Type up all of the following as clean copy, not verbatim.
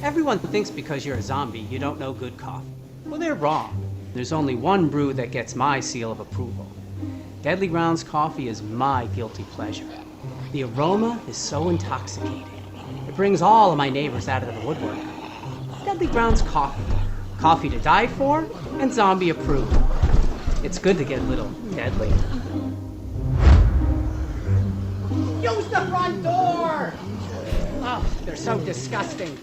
Everyone thinks because you're a zombie, you don't know good coffee. Well, they're wrong. There's only one brew that gets my seal of approval. Deadly Grounds coffee is my guilty pleasure. The aroma is so intoxicating. It brings all of my neighbors out of the woodwork. Deadly Grounds coffee. Coffee to die for and zombie approved. It's good to get a little deadly. Use the front door! Oh, they're so disgusting.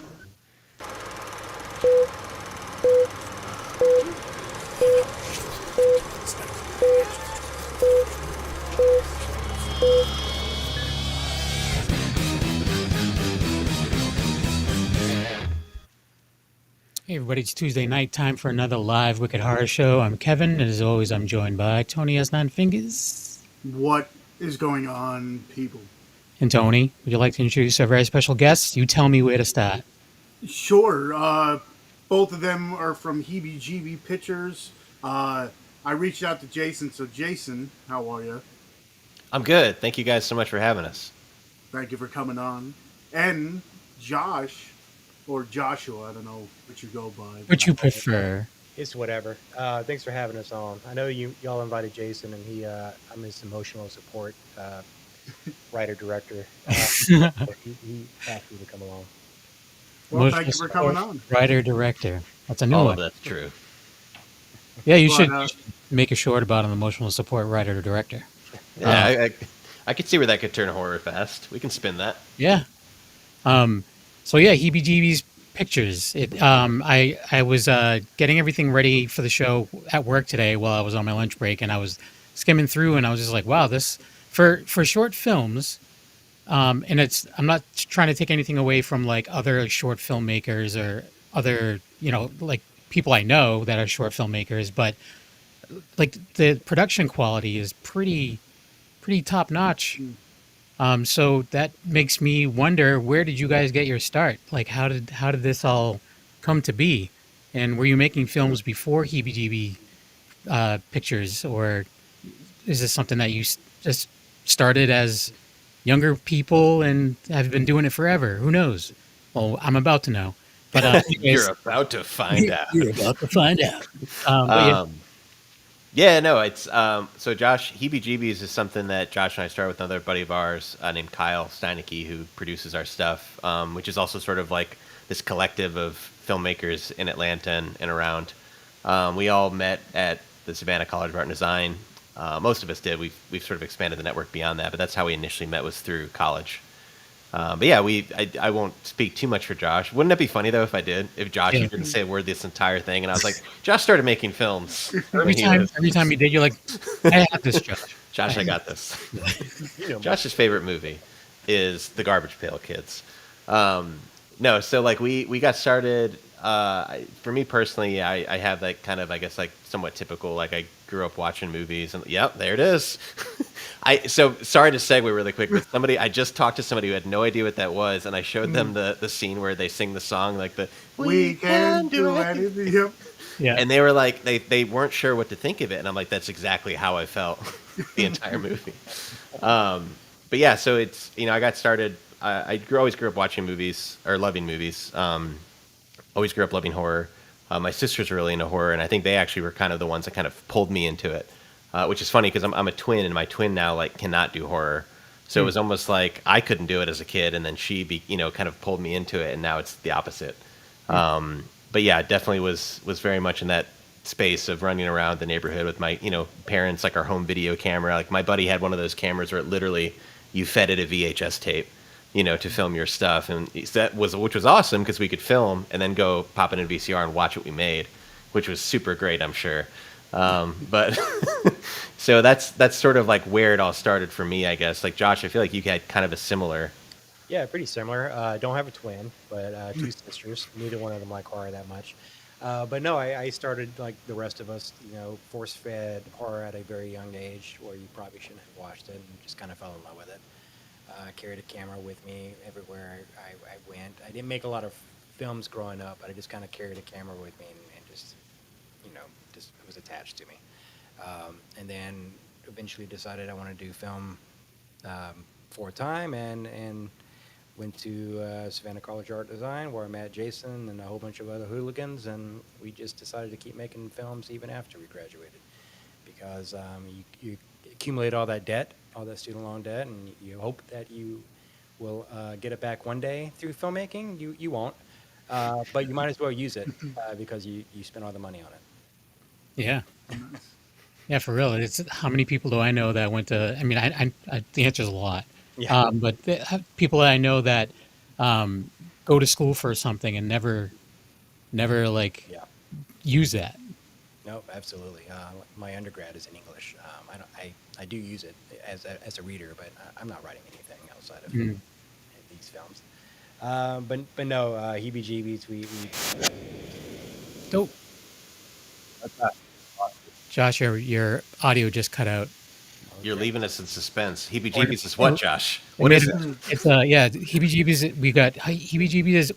Hey everybody, it's Tuesday night, time for another live Wicked Horror Show. I'm Kevin, and as always I'm joined by Tony has 9 fingers. What is going on, people? And Tony, would you like to introduce our very special guest? You tell me where to start. Sure. Both of them are from Heebie Jeebies Pictures. I reached out to Jason. So, Jason, how are you? I'm good. Thank you guys so much for having us. Thank you for coming on. And Josh, or Joshua, I don't know what you go by. What you prefer? It's whatever. Thanks for having us on. I know y'all invited Jason, and I'm his emotional support writer director. He asked me to come along. Well, thank you for coming on. Writer director. That's a new All one. of that's true. Yeah, you should make a short about an emotional support writer or director. Yeah, I could see where that could turn horror fast. We can spin that. Yeah. So yeah, Heebie Jeebies Pictures. I was getting everything ready for the show at work today while I was on my lunch break, and I was skimming through, and I was just like, wow, this for short films. And I'm not trying to take anything away from like other short filmmakers or other, like people I know that are short filmmakers, but like the production quality is pretty top notch. So that makes me wonder, where did you guys get your start? Like, how did this all come to be? And were you making films before Heebie Jeebies Pictures, or is this something that you just started as younger people and have been doing it forever? Who knows? Well, I'm about to know. But You're about to find out. You're about to find out. It's so Josh, Heebie Jeebies is something that Josh and I started with another buddy of ours named Kyle Steinike, who produces our stuff, which is also sort of like this collective of filmmakers in Atlanta and around. We all met at the Savannah College of Art and Design. Most of us did. We've sort of expanded the network beyond that, but that's how we initially met, was through college. But yeah, I won't speak too much for Josh. Wouldn't that be funny though if I did? If Josh didn't say a word this entire thing, and I was like, Josh started making films. Every time you did, you're like, I have this, Josh. Josh, I got this. Josh's favorite movie is The Garbage Pail Kids. So like we got started. For me personally, I have that kind of, I guess, like somewhat typical, like I grew up watching movies, and yep, there it is. So sorry to segue really quick, but I just talked to somebody who had no idea what that was, and I showed them the scene where they sing the song, like the We can do anything. Yep. Yeah. And they were like, they weren't sure what to think of it, and I'm like, that's exactly how I felt the entire movie. But yeah, so it's, I got started. I always grew up watching movies or loving movies. Always grew up loving horror. My sisters were really into horror, and I think they actually were kind of the ones that kind of pulled me into it, which is funny because I'm a twin, and my twin now like cannot do horror. So it was almost like I couldn't do it as a kid, and then she, kind of pulled me into it, and now it's the opposite. But yeah, definitely was very much in that space of running around the neighborhood with my, parents, like our home video camera. Like my buddy had one of those cameras where it literally, you fed it a VHS tape, to film your stuff. And which was awesome because we could film and then go pop it in VCR and watch what we made, which was super great, I'm sure. But so that's sort of like where it all started for me, I guess. Like Josh, I feel like you had kind of a similar. Yeah, pretty similar. I don't have a twin, but two sisters. Neither one of them like horror that much. But no, I started like the rest of us, force-fed horror at a very young age, where you probably shouldn't have watched it, and just kind of fell in love with it. I carried a camera with me everywhere I went. I didn't make a lot of films growing up, but I just kind of carried a camera with me and just, just it was attached to me. And then eventually decided I want to do film full time, and went to Savannah College of Art Design, where I met Jason and a whole bunch of other hooligans, and we just decided to keep making films even after we graduated, because you accumulate all that debt, all that student loan debt, and you hope that you will get it back one day through filmmaking. You won't, but you might as well use it because you spent all the money on it. Yeah. Yeah, for real. It's how many people do I know that went to? I mean, the answer is a lot. Yeah. But people that I know that go to school for something and never like Yeah. use that. No, absolutely. My undergrad is in English. I do use it as a reader, but I'm not writing anything outside of these films. But no, Heebie Jeebies. We Dope. Josh, your audio just cut out. You're okay. leaving us in suspense. Heebie Jeebies is what, Josh? What It is made- it? It's yeah, Heebie-jeebies. We got Heebie-jeebies.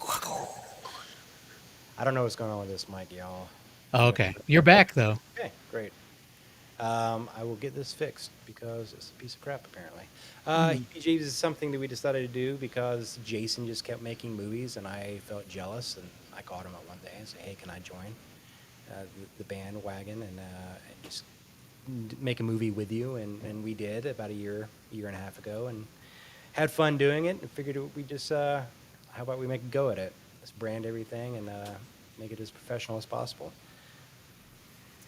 I don't know what's going on with this mic, y'all. Oh, okay, you're back though. Okay, great. I will get this fixed because it's a piece of crap, apparently. Heebie Jeebies is something that we decided to do because Jason just kept making movies, and I felt jealous, and I called him up one day and said, "Hey, can I join the bandwagon and just make a movie with you?" And we did about a year and a half ago, and had fun doing it, and figured we just, how about we make a go at it? Let's brand everything and make it as professional as possible.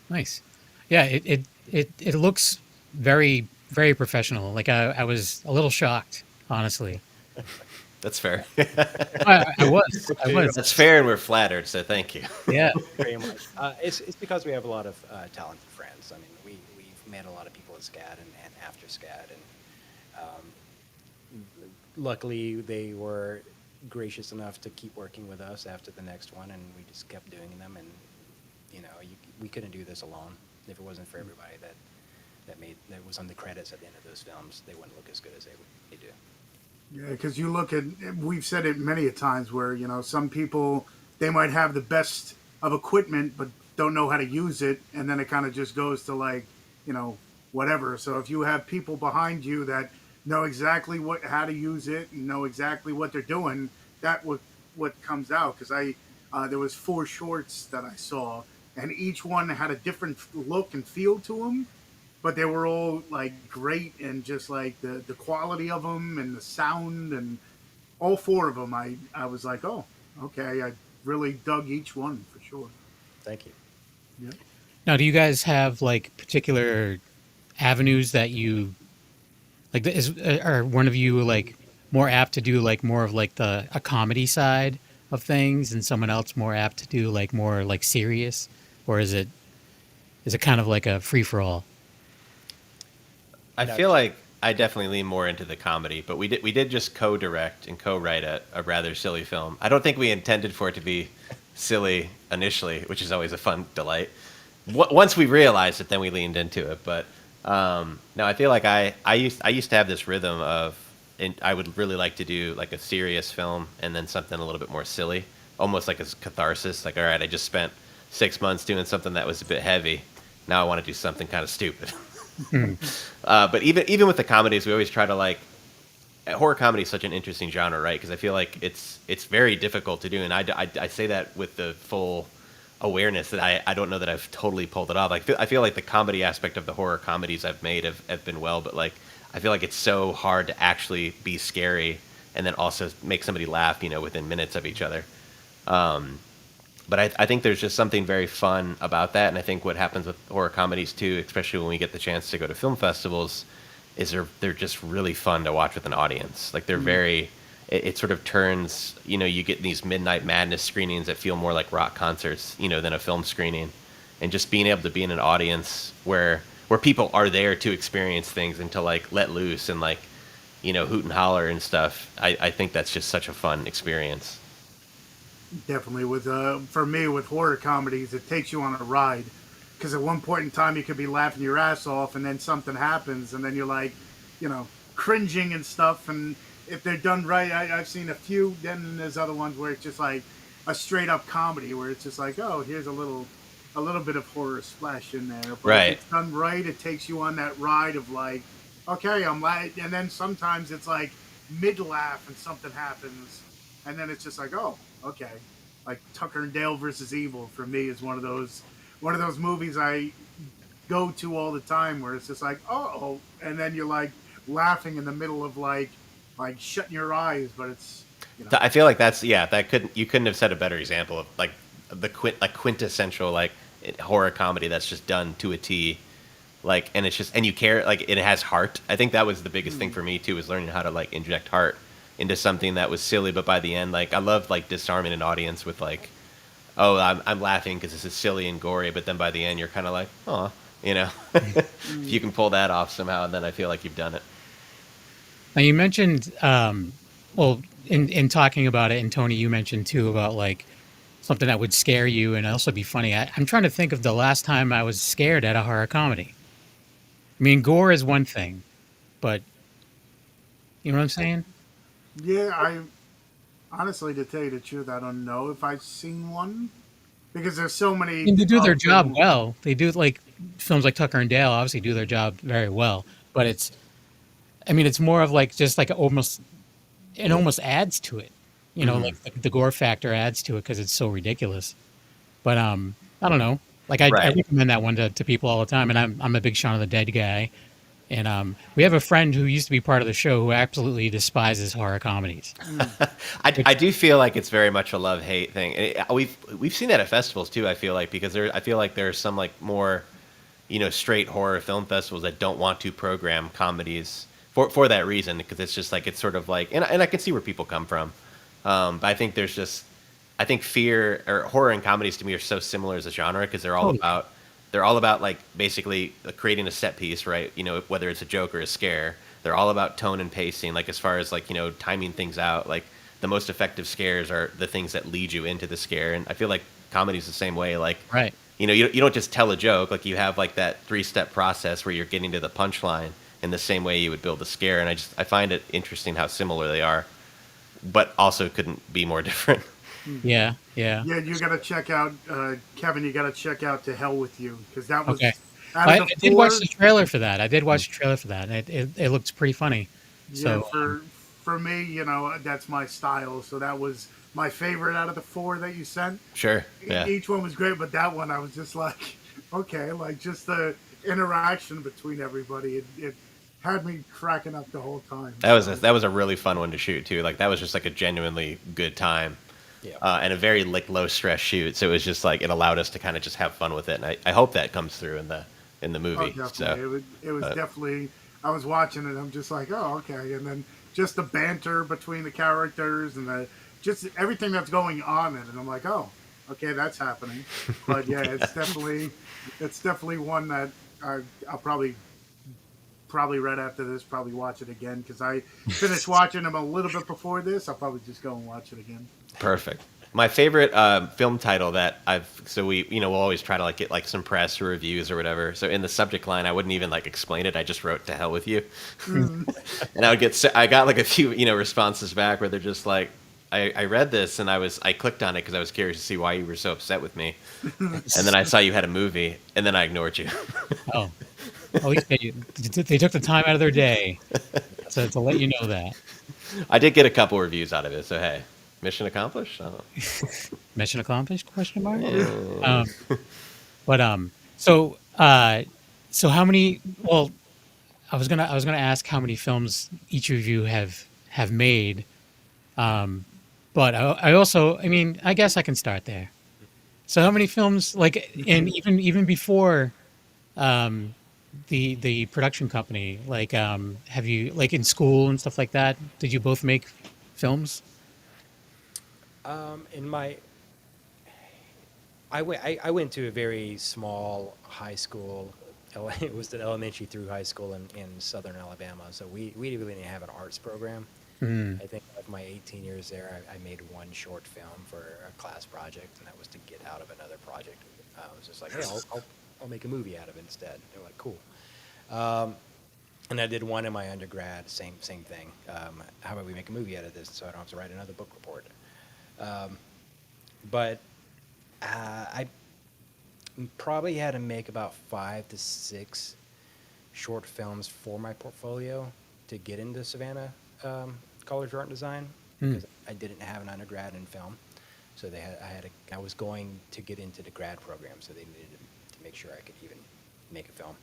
Nice. Yeah, it looks very very professional. Like I was a little shocked, honestly. That's fair. I was. That's fair, and we're flattered, so thank you. Yeah. Very much. It's because we have a lot of talented friends. I mean, we've met a lot of people at SCAD and after SCAD, and luckily they were gracious enough to keep working with us after the next one, and we just kept doing them. And we couldn't do this alone. If it wasn't for everybody that was on the credits at the end of those films, they wouldn't look as good as they do. Yeah, because you look at, we've said it many a times where, some people, they might have the best of equipment, but don't know how to use it. And then it kind of just goes to like, whatever. So if you have people behind you that know exactly how to use it and know exactly what they're doing, that what comes out. Because there was 4 shorts that I saw, and each one had a different look and feel to them. But they were all like great, and just like the quality of them and the sound, and all 4 of them, I was like, oh, okay, I really dug each one for sure. Thank you. Yeah. Now, do you guys have like particular avenues that you like? Are one of you like more apt to do like more of like a comedy side of things, and someone else more apt to do like more like serious, or is it kind of like a free for all? I feel like I definitely lean more into the comedy, but we did just co-direct and co-write a rather silly film. I don't think we intended for it to be silly initially, which is always a fun delight. Once we realized it, then we leaned into it. But no, I feel like I used to have this rhythm of, and I would really like to do like a serious film and then something a little bit more silly, almost like a catharsis. Like, all right, I just spent 6 months doing something that was a bit heavy. Now I want to do something kind of stupid. But even with the comedies, we always try to like, horror comedy is such an interesting genre, right? Because I feel like it's very difficult to do, and I say that with the full awareness that I don't know that I've totally pulled it off. Like I feel like the comedy aspect of the horror comedies I've made have been well, but like I feel like it's so hard to actually be scary and then also make somebody laugh, within minutes of each other. But I think there's just something very fun about that, and I think what happens with horror comedies too, especially when we get the chance to go to film festivals, is they're just really fun to watch with an audience. Like they're very, it sort of turns, you get these midnight madness screenings that feel more like rock concerts, than a film screening, and just being able to be in an audience where people are there to experience things and to like let loose and like, hoot and holler and stuff. I think that's just such a fun experience. Definitely. For me, with horror comedies, it takes you on a ride, because at one point in time you could be laughing your ass off, and then something happens, and then you're like, cringing and stuff. And if they're done right, I've seen a few. Then there's other ones where it's just like a straight up comedy, where it's just like, oh, here's a little bit of horror splash in there. But Right. if it's done right, it takes you on that ride of like, okay, I'm like, and then sometimes it's like mid laugh and something happens, and then it's just like, oh, okay. Like Tucker and Dale versus Evil for me is one of those movies I go to all the time where it's just like, oh, and then you're like laughing in the middle of like shutting your eyes, but it's I feel like that's that you couldn't have said a better example of like the quintessential like horror comedy that's just done to a T. Like, and it's just, and you care, like, it has heart. I think that was the biggest thing for me too, was learning how to like inject heart into something that was silly, but by the end, like, I love like disarming an audience with like, oh, I'm laughing because this is silly and gory, but then by the end, you're kind of like, oh, you know, if you can pull that off somehow, then I feel like you've done it. Now you mentioned, well, in talking about it, and Tony, you mentioned too about like something that would scare you and also be funny. I'm trying to think of the last time I was scared at a horror comedy. I mean, gore is one thing, but you know what I'm saying? yeah. I honestly, to tell you the truth, I don't know if I've seen one because there's so I many mean, they do their of job them. well. They do like films like Tucker and Dale obviously do their job very well, but I mean, it's more of like just like it almost adds to it. You know, like the gore factor adds to it because it's so ridiculous. But I don't know. Like I Right. recommend that one to people all the time, and I'm a big Shaun of the Dead guy. And we have a friend who used to be part of the show who absolutely despises horror comedies. I do feel like it's very much a love hate thing. We've seen that at festivals too. I feel like because I feel like there's some like more, you know, straight horror film festivals that don't want to program comedies for that reason, because it's just like it's sort of like, and I can see where people come from. But I think there's just, I think fear or horror and comedies to me are so similar as a genre because Totally. they're all about like basically creating a set piece, right? You know, whether it's a joke or a scare, they're all about tone and pacing. Like as far as like, you know, timing things out, like the most effective scares are the things that lead you into the scare. And I feel like comedy's the same way. Like, Right. you know, you don't just tell a joke. Like you have like that 3-step process where you're getting to the punchline in the same way you would build a scare. And I find it interesting how similar they are, but also couldn't be more different. Yeah. Yeah. Yeah, you got to check out Kevin. You got to check out To Hell with You because that Okay. was out of I the did watch four. the trailer for that. I did watch the trailer for that, and it looked pretty funny. Yeah, So for me, you know, that's my style. So that was my favorite out of the four that you sent. Sure. Yeah. Each one was great, but that one I was just like, okay, like just the interaction between everybody. It had me cracking up the whole time. So That was a really fun one to shoot too. Like that was just like a genuinely good time, Yeah. and a very like low stress shoot. So it was just like it allowed us to kind of just have fun with it. And I hope that comes through in the oh, movie. definitely, So it was uh, definitely. I was watching it. I'm just like, oh, okay, and then just the banter between the characters and the just everything that's going on in it. And I'm like, oh, okay, that's happening. But yeah, it's definitely one that I'll probably right after this probably watch it again because I finished watching them a little bit before this. I'll probably just go and watch it again. perfect. My favorite film title that we we'll always try to like get like some press or reviews or whatever. So in the subject line, I wouldn't even like explain it. I just wrote "To hell with you," and I got like a few responses back where they're just like, I read this and I clicked on it because I was curious to see why you were so upset with me, and then I saw you had a movie, and then I ignored you. oh, at least they took the time out of their day to let you know that. I did get a couple reviews out of it, so hey, mission accomplished. I don't Mission accomplished? Question mark. know. Um, but so how many? Well, I was gonna ask how many films each of you have made. But I also, I mean, I guess I can start there. So how many films, like, and even before um, the production company, like, have you like in school and stuff like that? Did you both make films? In my, I went to a very small high school. It was an elementary through high school in southern Alabama. So we really didn't have an arts program. Mm, I think of my 18 years there, I made one short film for a class project, and that was to get out of another project. I was just like, hey, I'll make a movie out of it instead. They're like, cool. And I did one in my undergrad, same thing. How about we make a movie out of this so I don't have to write another book report? But I probably had to make about 5 to 6 short films for my portfolio to get into Savannah college art design because I didn't have an undergrad in film. So I was going to get into the grad program, so they needed to make sure I could even make a film.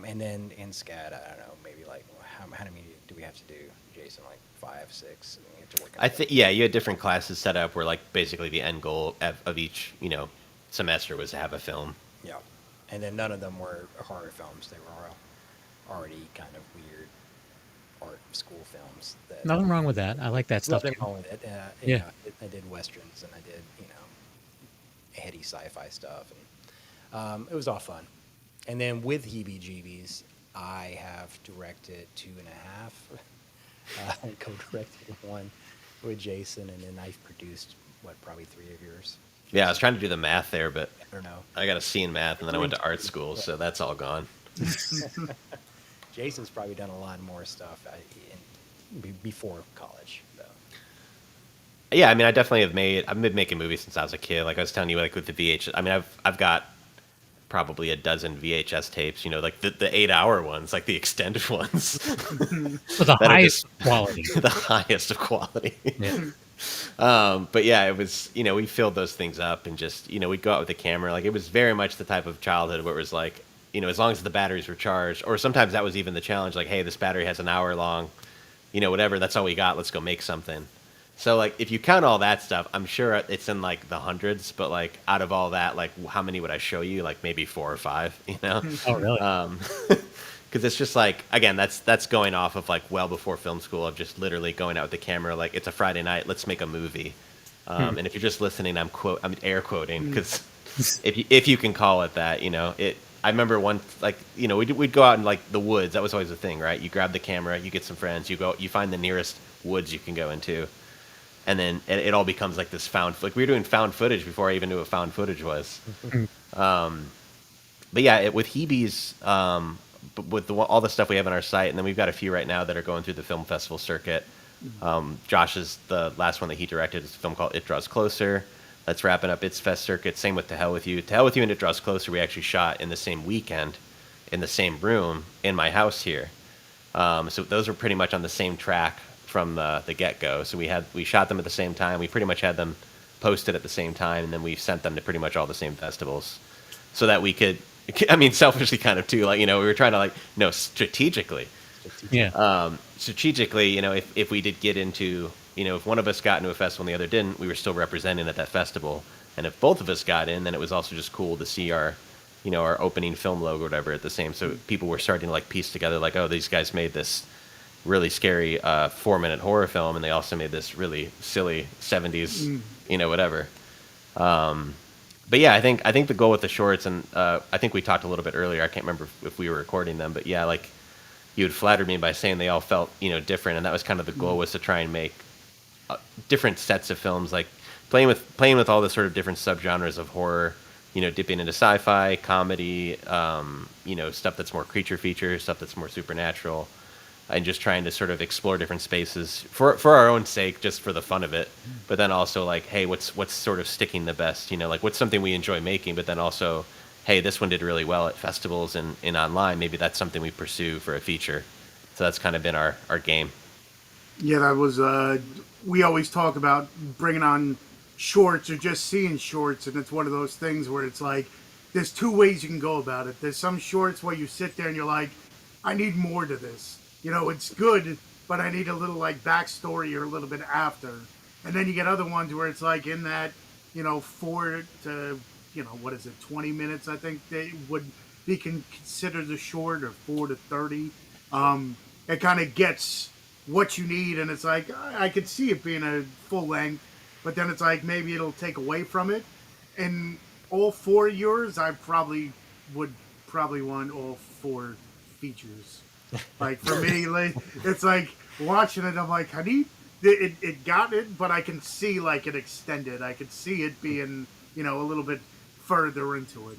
And then in SCAD, I don't know, maybe like how many do we have to do, Jason? Like 5, 6? And we have to work. I think you had different classes set up where like basically the end goal of each semester was to have a film. Yeah, and then none of them were horror films. They were all already kind of weird art school films. Nothing wrong with that. I like that stuff. Nothing wrong with it. Yeah. I did westerns and I did heady sci-fi stuff, and it was all fun. And then with Heebie Jeebies, I have directed 2.5, co-directed 1 with Jason, and then I've produced probably 3 of yours. Yeah, I was trying to do the math there, but I don't know. I got a C in math, and then I went to art school, so that's all gone. Jason's probably done a lot more stuff before college, though. Yeah, I mean, I've been making movies since I was a kid. Like I was telling you, like with the VHS. I mean, I've got probably a dozen VHS tapes. Like the 8-hour ones, like the extended ones. For the highest quality. The highest of quality. Yeah. But yeah, it was, we filled those things up and just, we'd go out with the camera. Like it was very much the type of childhood where it was like, as long as the batteries were charged, or sometimes that was even the challenge. Like, hey, this battery has an hour long, whatever. That's all we got. Let's go make something. So like, if you count all that stuff, I'm sure it's in like the hundreds, but like out of all that, like how many would I show you? Like maybe 4 or 5, Oh, really? Because it's just like, again, that's going off of like well before film school of just literally going out with the camera. Like it's a Friday night, let's make a movie. And if you're just listening, I'm air quoting because if you can call it that, I remember we'd go out in like the woods. That was always the thing, right? You grab the camera, you get some friends, you find the nearest woods you can go into, and then it all becomes like this like we were doing found footage before I even knew what found footage was. But yeah, with Heebie's. With all the stuff we have on our site, and then we've got a few right now that are going through the film festival circuit. Josh is the last one that he directed. It's a film called It Draws Closer. That's wrapping up its fest circuit. Same with To Hell With You. To Hell With You and It Draws Closer we actually shot in the same weekend, in the same room, in my house here. So those were pretty much on the same track from the get-go. So we shot them at the same time. We pretty much had them posted at the same time, and then we sent them to pretty much all the same festivals so that we could, I mean, selfishly kind of too, like, we were trying to like, strategically. Yeah. Strategically, if we did get into, if one of us got into a festival and the other didn't, we were still representing at that festival. And if both of us got in, then it was also just cool to see our opening film logo or whatever at the same. So people were starting to like piece together like, oh, these guys made this really scary 4-minute horror film, and they also made this really silly 70s, whatever. But yeah, I think the goal with the shorts, and I think we talked a little bit earlier. I can't remember if we were recording them, but yeah, like you had flattered me by saying they all felt different, and that was kind of the goal, was to try and make different sets of films, like playing with all the sort of different subgenres of horror, dipping into sci-fi, comedy, stuff that's more creature feature, stuff that's more supernatural, and just trying to sort of explore different spaces for our own sake, just for the fun of it. But then also like, hey, what's sort of sticking the best? Like what's something we enjoy making, but then also, hey, this one did really well at festivals and online. Maybe that's something we pursue for a feature. So that's kind of been our game. Yeah, that was, we always talk about bringing on shorts or just seeing shorts. And it's one of those things where it's like, there's 2 ways you can go about it. There's some shorts where you sit there and you're like, I need more to this. It's good, but I need a little like backstory or a little bit after. And then you get other ones where it's like in that, 4 to, 20 minutes, I think they would be considered a short, or 4 to 30. It kind of gets what you need, and it's like, I could see it being a full length, but then it's like maybe it'll take away from it. And all 4 of yours, I would want all 4 features. Like for me, like, it's like watching it, I'm like, it got it, but I can see like it extended. I could see it being, a little bit further into it.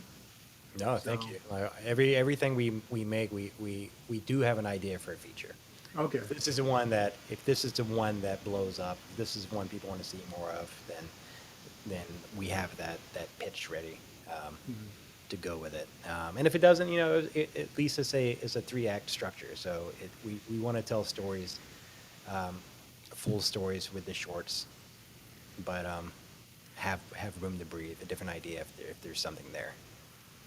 No, thank you. Everything we make, we do have an idea for a feature. Okay. If this is the one that blows up, if this is one people want to see more of, then we have that pitch ready to go with it. And if it doesn't, at least it's a 3-act structure. So we want to tell stories full stories with the shorts, but have room to breathe. A different idea if there's something there,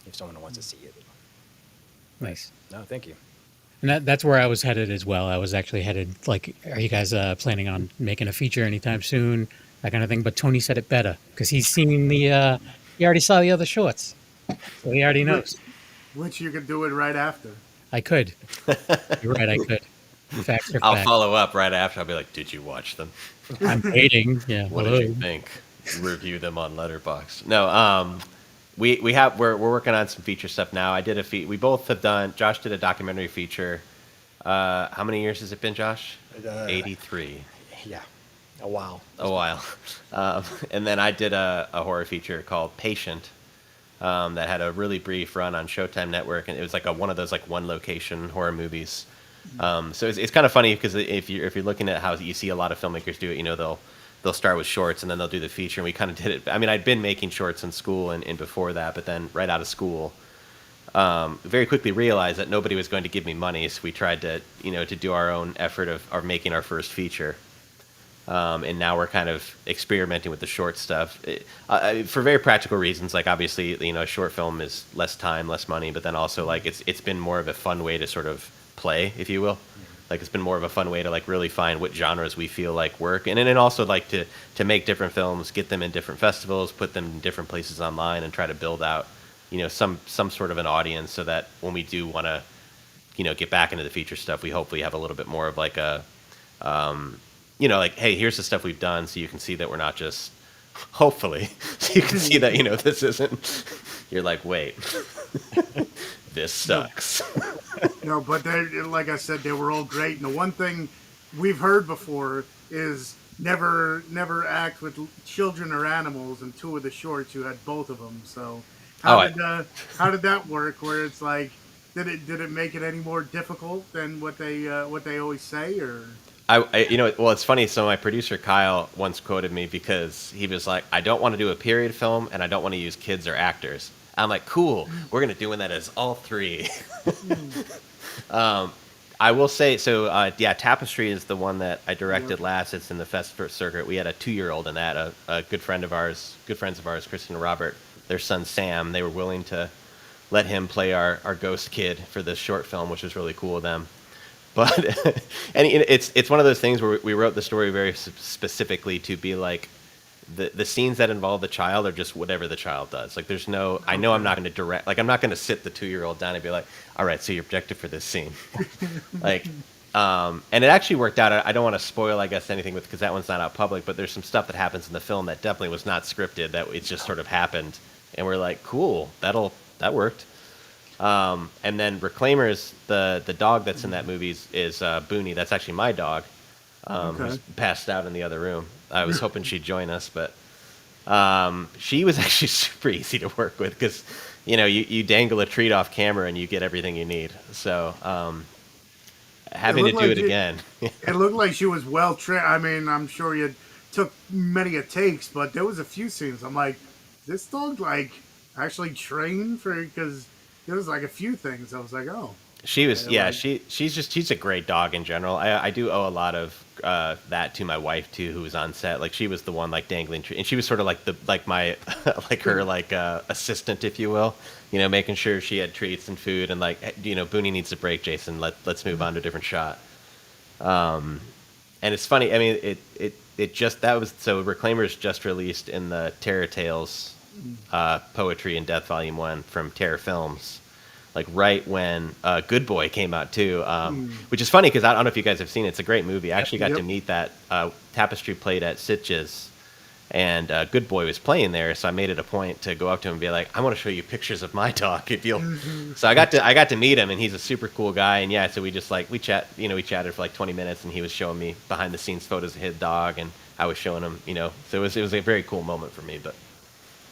if someone wants to see it. Nice. No, thank you. And that's where I was headed as well. I was actually headed, like, are you guys planning on making a feature anytime soon? That kind of thing. But Tony said it better because he's seen he already saw the other shorts. So he already knows. Which you could do it right after. I could. You're right, I could. Facts are I'll facts. follow up right after. I'll be like, "Did you watch them? I'm waiting. Yeah. What hello. did you think? Review them on Letterboxd." No, we're working on some feature stuff now. I did we both have done. Josh did a documentary feature. How many years has it been, Josh? 83. Yeah, a while. A while. And then I did a horror feature called Patient. That had a really brief run on Showtime Network, and it was like one of those like one location horror movies. So it's kind of funny because if you're looking at how you see a lot of filmmakers do it, they'll start with shorts and then they'll do the feature. And we kind of did it. I mean, I'd been making shorts in school and before that, but then right out of school, very quickly realized that nobody was going to give me money, so we tried to do our own effort of making our first feature. And now we're kind of experimenting with the short stuff for very practical reasons. Like obviously, a short film is less time, less money, but then also like it's been more of a fun way to sort of play, if you will. Like it's been more of a fun way to like really find what genres we feel like work, and then also like to make different films, get them in different festivals, put them in different places online, and try to build out some sort of an audience so that when we do want to get back into the feature stuff, we hopefully have a little bit more of like a like, hey, here's the stuff we've done, so you can see that we're not just, hopefully, so you can see that, this isn't, you're like, wait, this sucks. No, but like I said, they were all great. And the one thing we've heard before is never act with children or animals. And two of the shorts, you had both of them. So how did that work? Where it's like, did it make it any more difficult than what they always say, or? Well, it's funny. So my producer Kyle once quoted me because he was like, "I don't want to do a period film, and I don't want to use kids or actors." I'm like, "Cool, we're gonna do that as all three." I will say, so Tapestry is the one that I directed last. It's in the festival circuit. We had a 2-year-old in that. A good friends of ours, Kristen and Robert, their son Sam. They were willing to let him play our ghost kid for this short film, which was really cool of them. But and it's one of those things where we wrote the story very specifically to be like the scenes that involve the child are just whatever the child does. Like there's no, I know I'm not going to direct, like I'm not going to sit the 2-year-old down and be like, all right, so your objective for this scene, like, and it actually worked out. I don't want to spoil, I guess, anything because that one's not out public. But there's some stuff that happens in the film that definitely was not scripted. That it just sort of happened, and we're like, cool, that worked. And then Reclaimers, the dog that's in that movie is Booney. That's actually my dog, who's passed out in the other room. I was hoping she'd join us, but she was actually super easy to work with because, you dangle a treat off camera and you get everything you need. So having to do it again. It looked like she was well trained. I mean, I'm sure you took many takes, but there was a few scenes. I'm like, this dog like actually trained for, because there was like a few things. I was like, oh. She was, she's a great dog in general. I do owe a lot of that to my wife too, who was on set. Like she was the one like dangling, and she was sort of like my her assistant, if you will. Making sure she had treats and food, and like Booney needs a break, Jason. Let's move on to a different shot. And it's funny. I mean, it just so Reclaimers just released in the Terror Tales Poetry and Death Volume 1 from Terror Films. Like right when Good Boy came out too, which is funny because I don't know if you guys have seen it. It's a great movie. I actually got to meet that. Tapestry played at Sitges, and Good Boy was playing there. So I made it a point to go up to him and be like, "I want to show you pictures of my dog if you'll." So I got to meet him, and he's a super cool guy. And so we just we chatted for like 20 minutes, and he was showing me behind the scenes photos of his dog, and I was showing him, So it was a very cool moment for me, but.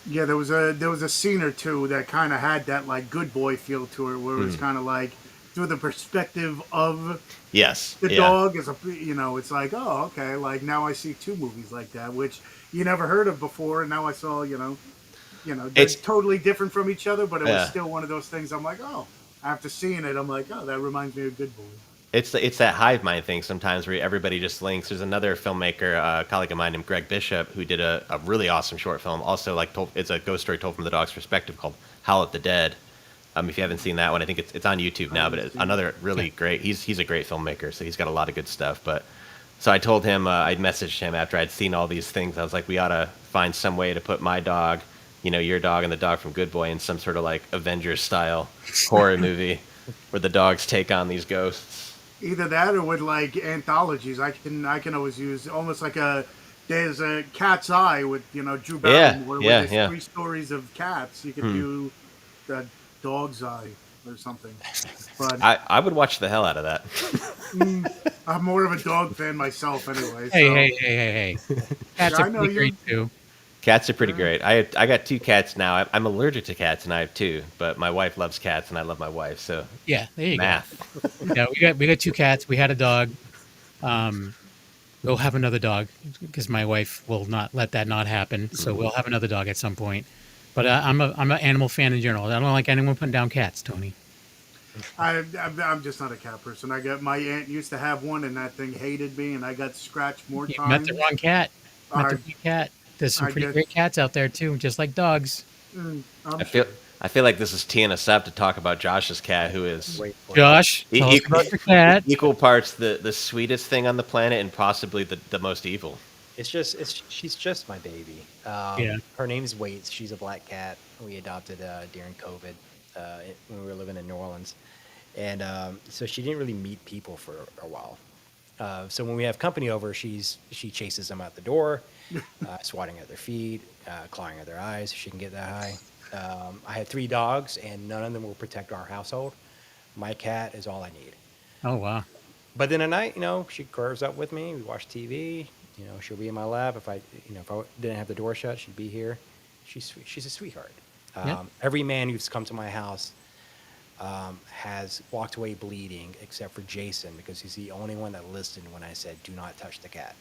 Yeah, there was a scene or two that kind of had that like Good Boy feel to it, where it was kind of like through the perspective of the dog. As it's like, oh, okay, like now I see two movies like that, which you never heard of before, and now I saw, it's totally different from each other, but it was still one of those things. I'm like, oh, after seeing it, I'm like, oh, that reminds me of Good Boy. It's that hive mind thing sometimes where everybody just links. There's another filmmaker, a colleague of mine named Greg Bishop, who did a really awesome short film. Also, it's a ghost story told from the dog's perspective called Howl at the Dead. If you haven't seen that one, I think it's on YouTube now. But it's another really great. He's a great filmmaker, so he's got a lot of good stuff. But so I told him, I'd messaged him after I'd seen all these things. I was like, we ought to find some way to put my dog, your dog and the dog from Good Boy in some sort of like Avengers style horror movie where the dogs take on these ghosts. Either that or with like anthologies. I can always use almost like there's a Cat's Eye with Drew Barrymore where there's 3 stories of cats. You could do the Dog's Eye or something. But I would watch the hell out of that. I'm more of a dog fan myself anyway. Hey. Cats are pretty great too. Cats are pretty great. I got 2 cats now. I'm allergic to cats, and I have 2. But my wife loves cats, and I love my wife. So yeah, there you math. go. Yeah, we got 2 cats. We had a dog. We'll have another dog because my wife will not let that not happen. So we'll have another dog at some point. But I'm an animal fan in general. I don't like anyone putting down cats, Tony. I'm just not a cat person. My aunt used to have one, and that thing hated me, and I got scratched more You times. met the wrong cat. There's some pretty great cats out there too, just like dogs. I feel like this is teeing us up to talk about Josh's cat, who is Josh. Tell us about your cat. Equal parts the sweetest thing on the planet and possibly the most evil. She's just my baby. Her name's Waits. She's a black cat. We adopted during COVID when we were living in New Orleans, and so she didn't really meet people for a while. So when we have company over, she chases them out the door, swatting at their feet, clawing at their eyes. If she can get that high. I have 3 dogs, and none of them will protect our household. My cat is all I need. Oh wow! But then at night, she curls up with me. We watch TV. She'll be in my lap. If I didn't have the door shut, she'd be here. She's a sweetheart. Every man who's come to my house has walked away bleeding, except for Jason, because he's the only one that listened when I said, "Do not touch the cat."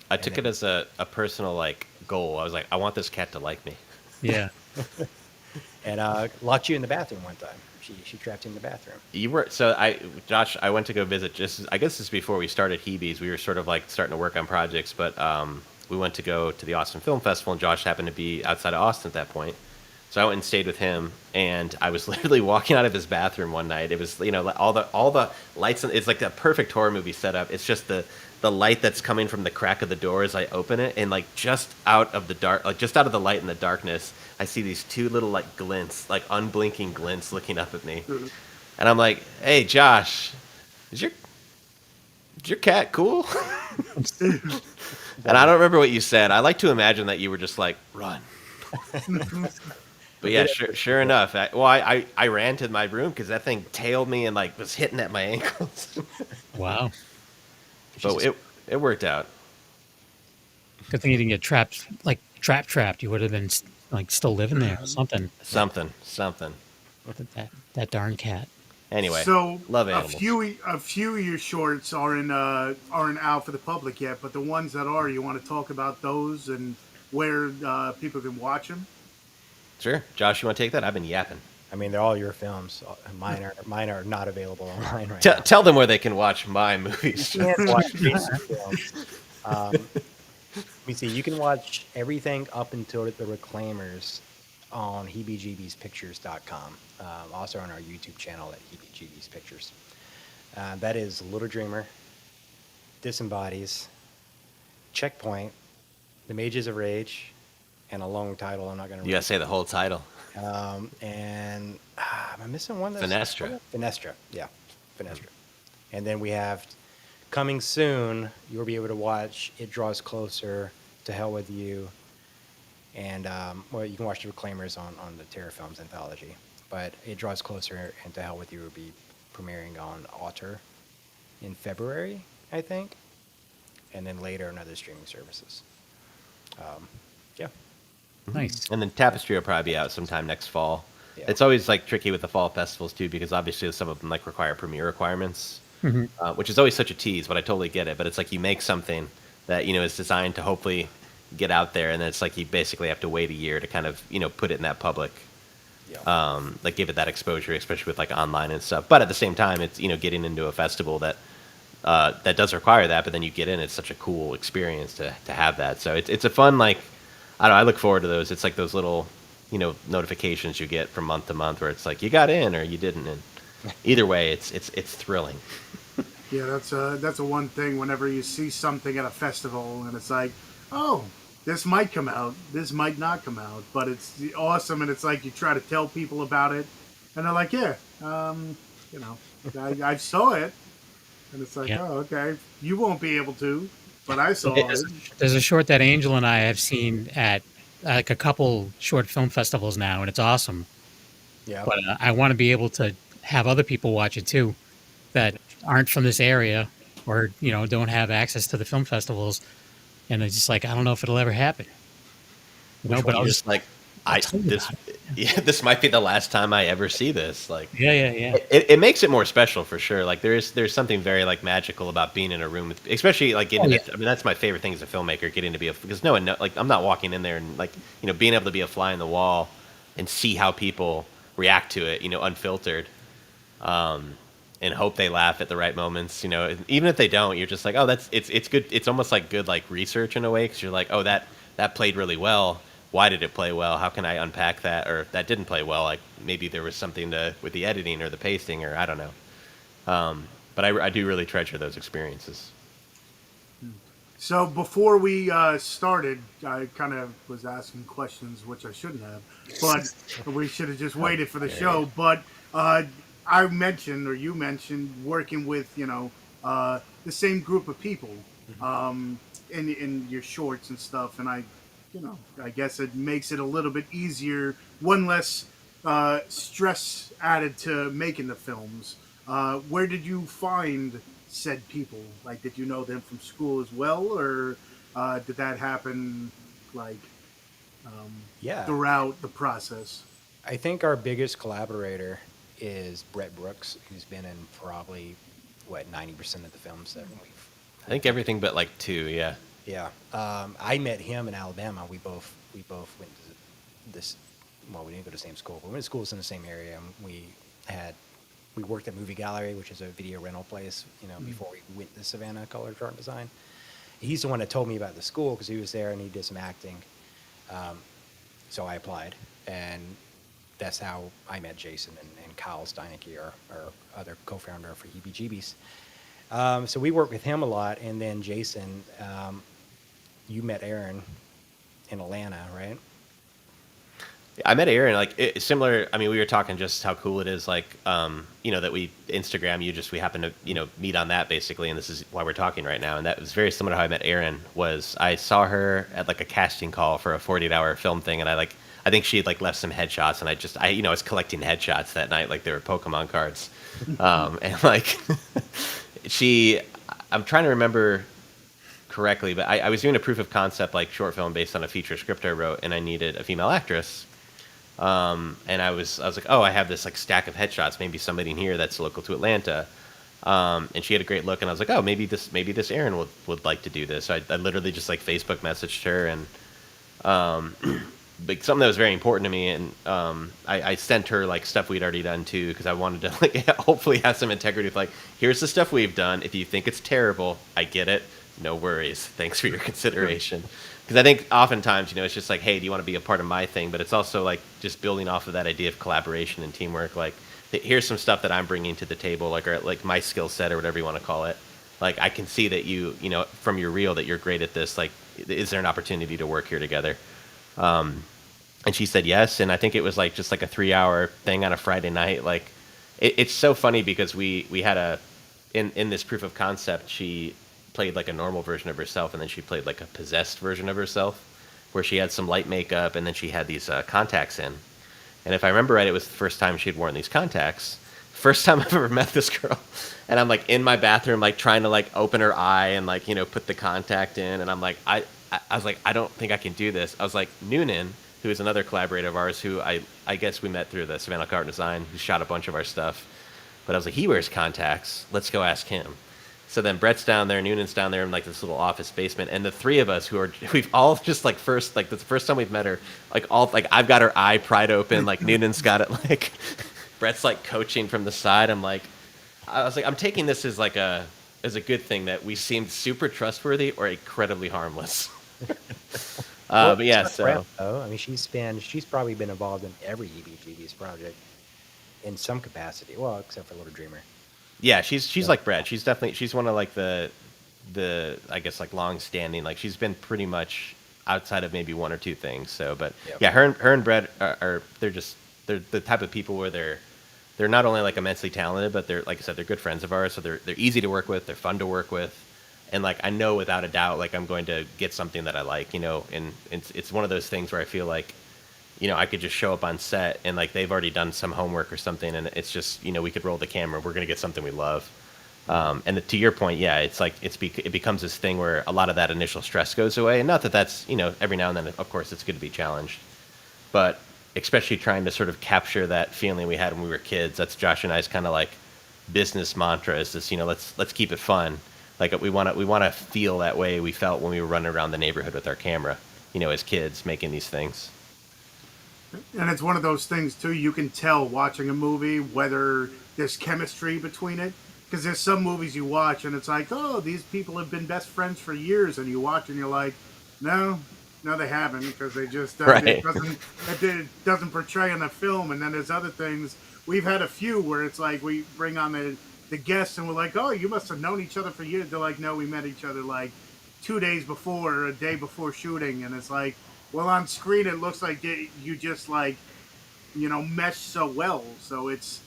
I took it as a personal goal. I was like, I want this cat to like me. Yeah. And locked you in the bathroom one time. She trapped you in the bathroom. Josh, I went to go visit. I guess this is before we started Heebies. We were sort of starting to work on projects, but we went to go to the Austin Film Festival, and Josh happened to be outside of Austin at that point. So I went and stayed with him, and I was literally walking out of his bathroom one night. It was all the lights. It's like a perfect horror movie setup. It's just the light that's coming from the crack of the door as I open it, and just out of the dark, just out of the light in the darkness, I see these 2 little glints, unblinking glints looking up at me. And I'm like, "Hey, Josh, is your cat cool?" And I don't remember what you said. I like to imagine that you were just like, "Run." But yeah, sure enough. I ran to my room because that thing tailed me and was hitting at my ankles. Wow. But it worked out. Good thing you didn't get trapped. You would have been still living there or something. Something. That darn cat. Anyway, so love animals. A few of your shorts aren't out for the public yet, but the ones that are, you want to talk about those and where people can watch them? Sure. Josh, you want to take that? I've been yapping. I mean, they're all your films. Mine are not available online right now. Tell them where they can watch my movies. You can't watch Jason's films. Let me see. You can watch everything up until the Reclaimers on HeebieJeebiesPictures.com. Also on our YouTube channel at Heebie Jeebies Pictures. That is Little Dreamer, Disembodies, Checkpoint, The Mages of Rage, and a long title I'm not going to read. You got to say the whole title. And am I missing one? Fenestra. Fenestra, yeah. Fenestra. And then we have coming soon, you'll be able to watch It Draws Closer, To Hell With You, and you can watch the Reclaimers on the Terror Films anthology. But It Draws Closer and To Hell With You will be premiering on Otter in February, I think, and then later on other streaming services. Yeah. Nice. And then Tapestry will probably be out sometime next fall. Yeah. It's always tricky with the fall festivals too, because obviously some of them require premiere requirements, which is always such a tease. But I totally get it. But it's you make something that is designed to hopefully get out there, and then it's you basically have to wait a year to kind of put it in that public Yeah. like give it that exposure, especially with like online and stuff. But at the same time, it's getting into a festival that that does require that. But then you get in, it's such a cool experience to have that. So it's a fun like I don't know. I look forward to those. It's like those little notifications you get from month to month where it's like you got in or you didn't. And either way, it's thrilling. Yeah, that's a one thing. Whenever you see something at a festival and it's like, oh, this might come out, this might not come out, but it's awesome, and it's like you try to tell people about it, and they're like, yeah, you know, I saw it, and it's like, Yeah. oh, okay, you won't be able to, but I saw it. There's a short that Angel and I have seen at like a couple short film festivals now, and it's awesome. Yeah. But I want to be able to have other people watch it too that aren't from this area or don't have access to the film festivals, and it's just like I don't know if it'll ever happen. But You're just like tell you this. about it. Yeah, this might be the last time I ever see this. Like, Yeah. it makes it more special for sure. Like there's something very like magical about being in a room with, especially like getting. yeah. I mean, that's my favorite thing as a filmmaker, getting to be because no one like I'm not walking in there and like being able to be a fly in the wall and see how people react to it, unfiltered, and hope they laugh at the right moments. Even if they don't, you're just like, oh, it's good. It's almost like good like research in a way because you're like, oh, that played really well. Why did it play well? How can I unpack that? Or if that didn't play well, like maybe there was something with the editing or the pasting or I don't know. But I do really treasure those experiences. So before we started, I kind of was asking questions, which I shouldn't have, but we should have just waited for the show. But I mentioned, or you mentioned, working with the same group of people in your shorts and stuff, and I guess it makes it a little bit easier, one less stress added to making the films. Where did you find said people? Like, did you know them from school as well, or did that happen like Yeah. throughout the process? I think our biggest collaborator is Brett Brooks, who's been in probably 90% of the films that we've. I think everything but like two, yeah. Yeah, I met him in Alabama. We both went to this. Well, we didn't go to the same school, but we went to schools in the same area. And we worked at Movie Gallery, which is a video rental place. Before we went to Savannah College of Art and Design. He's the one that told me about the school because he was there and he did some acting. So I applied, and that's how I met Jason and Kyle Steinike, our other co-founder for Heebie Jeebies. So we worked with him a lot, and then Jason, you met Aaron in Atlanta, right? I met Aaron, like similar. I mean, we were talking just how cool it is, like that we Instagram. We happen to meet on that basically, and this is why we're talking right now. And that was very similar to how I met Aaron. Was I saw her at like a casting call for a 48-hour film thing, and I think she had like left some headshots, and I was collecting headshots that night, like they were Pokemon cards, and like I'm trying to remember correctly, but I was doing a proof of concept like short film based on a feature script I wrote, and I needed a female actress. And I was like, oh, I have this like stack of headshots, maybe somebody in here that's local to Atlanta. And she had a great look, and I was like, oh, maybe this Aaron would like to do this. So I literally just like Facebook messaged her, and like something that was very important to me, and I sent her like stuff we'd already done too, because I wanted to like hopefully have some integrity with like, here's the stuff we've done. If you think it's terrible, I get it. No worries. Thanks for your consideration. Because I think oftentimes, it's just like, hey, do you want to be a part of my thing? But it's also like just building off of that idea of collaboration and teamwork. Like, here's some stuff that I'm bringing to the table, like, or like my skill set or whatever you want to call it. Like, I can see that from your reel that you're great at this. Like, is there an opportunity to work here together? And she said yes. And I think it was like just like a 3-hour thing on a Friday night. Like, it's so funny because we had in this proof of concept, she played like a normal version of herself, and then she played like a possessed version of herself, where she had some light makeup, and then she had these contacts in. And if I remember right, it was the first time she'd worn these contacts. First time I've ever met this girl. And I'm like in my bathroom, like trying to like open her eye and like, put the contact in. And I'm like, I was like, I don't think I can do this. I was like, Noonan, who is another collaborator of ours, who I guess we met through the Savannah Art and Design, who shot a bunch of our stuff. But I was like, he wears contacts. Let's go ask him. So then Brett's down there, Noonan's down there in like this little office basement, and the three of us we've all just like that's the first time we've met her, like all like I've got her eye pried open, like Noonan's got it like Brett's like coaching from the side. I was like, I'm taking this as like as a good thing that we seemed super trustworthy or incredibly harmless. But yeah, it's not so Brett, though. I mean, she's probably been involved in every Heebie Jeebies project in some capacity. Well, except for Little Dreamer. yeah, she's like Brett. She's one of like the I guess like long standing. Like she's been pretty much outside of maybe one or two things. So, but Yep. yeah, her and Brett are they're the type of people where they're not only like immensely talented, but they're like I said, they're good friends of ours. So they're easy to work with. They're fun to work with. And like I know without a doubt, like I'm going to get something that I like, you know. And it's one of those things where I feel like, you know, I could just show up on set and like they've already done some homework or something, and it's just, you know, we could roll the camera. We're gonna get something we love. And to your point, yeah, it's like it becomes this thing where a lot of that initial stress goes away, and not that that's, you know, every now and then, of course, it's good to be challenged, but especially trying to sort of capture that feeling we had when we were kids. That's Josh and I's kind of like business mantra is this, you know, let's keep it fun. Like we want to feel that way we felt when we were running around the neighborhood with our camera, you know, as kids making these things. And it's one of those things too. You can tell watching a movie whether there's chemistry between it, because there's some movies you watch and it's like, oh, these people have been best friends for years, and you watch and you're like, no, they haven't, because they just Right. it doesn't portray in the film. And then there's other things. We've had a few where it's like we bring on the guests and we're like, oh, you must have known each other for years. They're like, no, we met each other like 2 days before, or a day before shooting. And it's like, well, on screen it looks like you just like, you know, mesh so well. So it's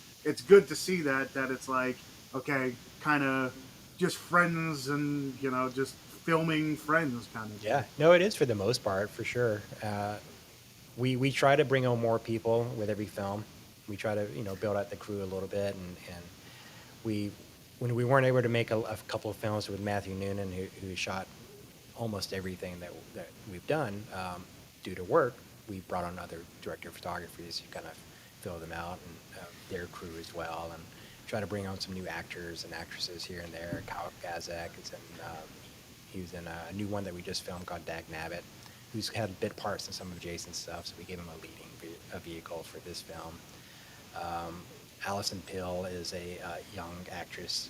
good to see that it's like, okay, kind of just friends, and you know, just filming friends kind of. Yeah, no, it is for the most part, for sure. We try to bring on more people with every film. We try to, you know, build out the crew a little bit, and when we weren't able to make a couple of films with Matthew Noonan, who shot almost everything that we've done, due to work, we brought on other director photographers who kind of fill them out, and their crew as well, and try to bring on some new actors and actresses here and there. Kyle Gazak is in, he was in a new one that we just filmed called Dag Nabbit, who's had bit parts in some of Jason's stuff, so we gave him a vehicle for this film. Allison Pill is a young actress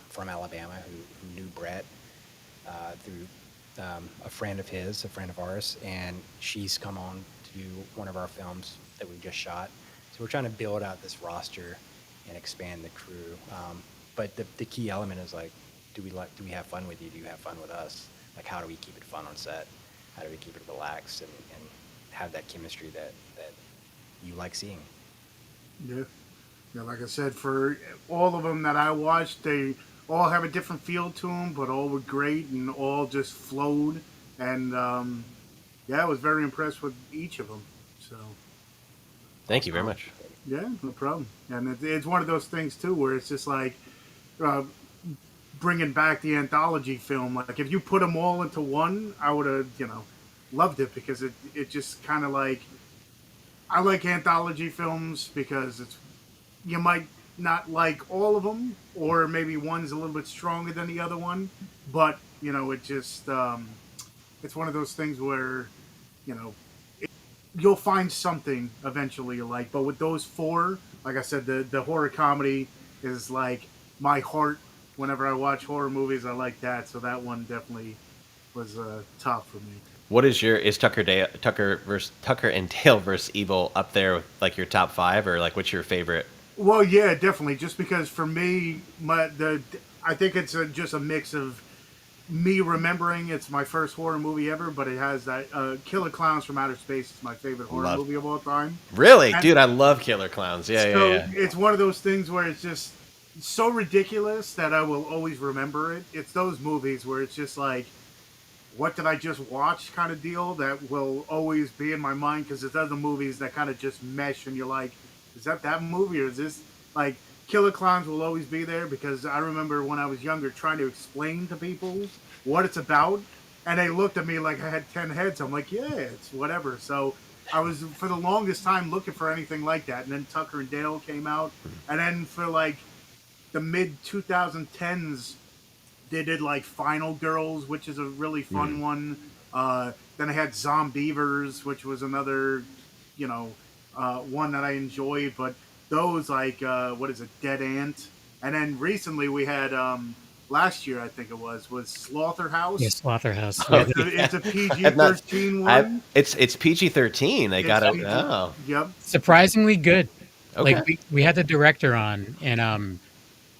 from Alabama who knew Brett through a friend of his, a friend of ours, and she's come on to do one of our films that we just shot. So we're trying to build out this roster and expand the crew. But the key element is like, do we have fun with you? Do you have fun with us? Like, how do we keep it fun on set? How do we keep it relaxed and have that chemistry that you like seeing? Yeah. Yeah, like I said, for all of them that I watched, they all have a different feel to them, but all were great and all just flowed. And yeah, I was very impressed with each of them. So Thank you very much. yeah, no problem. And it's one of those things too, where it's just like uh, bringing back the anthology film. Like if you put them all into one, I would have, you know, loved it, because it just kind of like, I like anthology films because you might not like all of them, or maybe one's a little bit stronger than the other one, but you know, it just it's one of those things where, you know, you'll find something eventually you like. But with those four, like I said, the horror comedy is like my heart. Whenever I watch horror movies, I like that, so that one definitely was top for me. What is Tucker and Dale versus Evil up there with like your top five, or like what's your favorite? Well, yeah, definitely. Just because for me, I think it's just a mix of me remembering it's my first horror movie ever, but it has that Killer Clowns from Outer Space is my favorite horror movie of all time. Really, And dude, I love Killer Clowns. Yeah, so yeah. it's one of those things where it's just so ridiculous that I will always remember it. It's those movies where it's just like, what did I just watch kind of deal that will always be in my mind, because there's other movies that kind of just mesh and you're like, is that movie, or is this like Killer Clowns will always be there, because I remember when I was younger trying to explain to people what it's about, and they looked at me like I had 10 heads. I'm like, yeah, it's whatever. So I was for the longest time looking for anything like that, and then Tucker and Dale came out, and then for like the mid 2010s, they did like Final Girls, which is a really fun one. Then I had Zombievers, which was another, you know, one that I enjoy. But those like what is it, Dead Ant, and then recently we had last year I think it was Yeah, Slaughterhouse. Slaughterhouse. Oh, Yeah, It's a PG I've not. 13 I one. it's PG-13. They It's got it. PG. Oh, Yep. surprisingly good. Like okay. we had the director on, and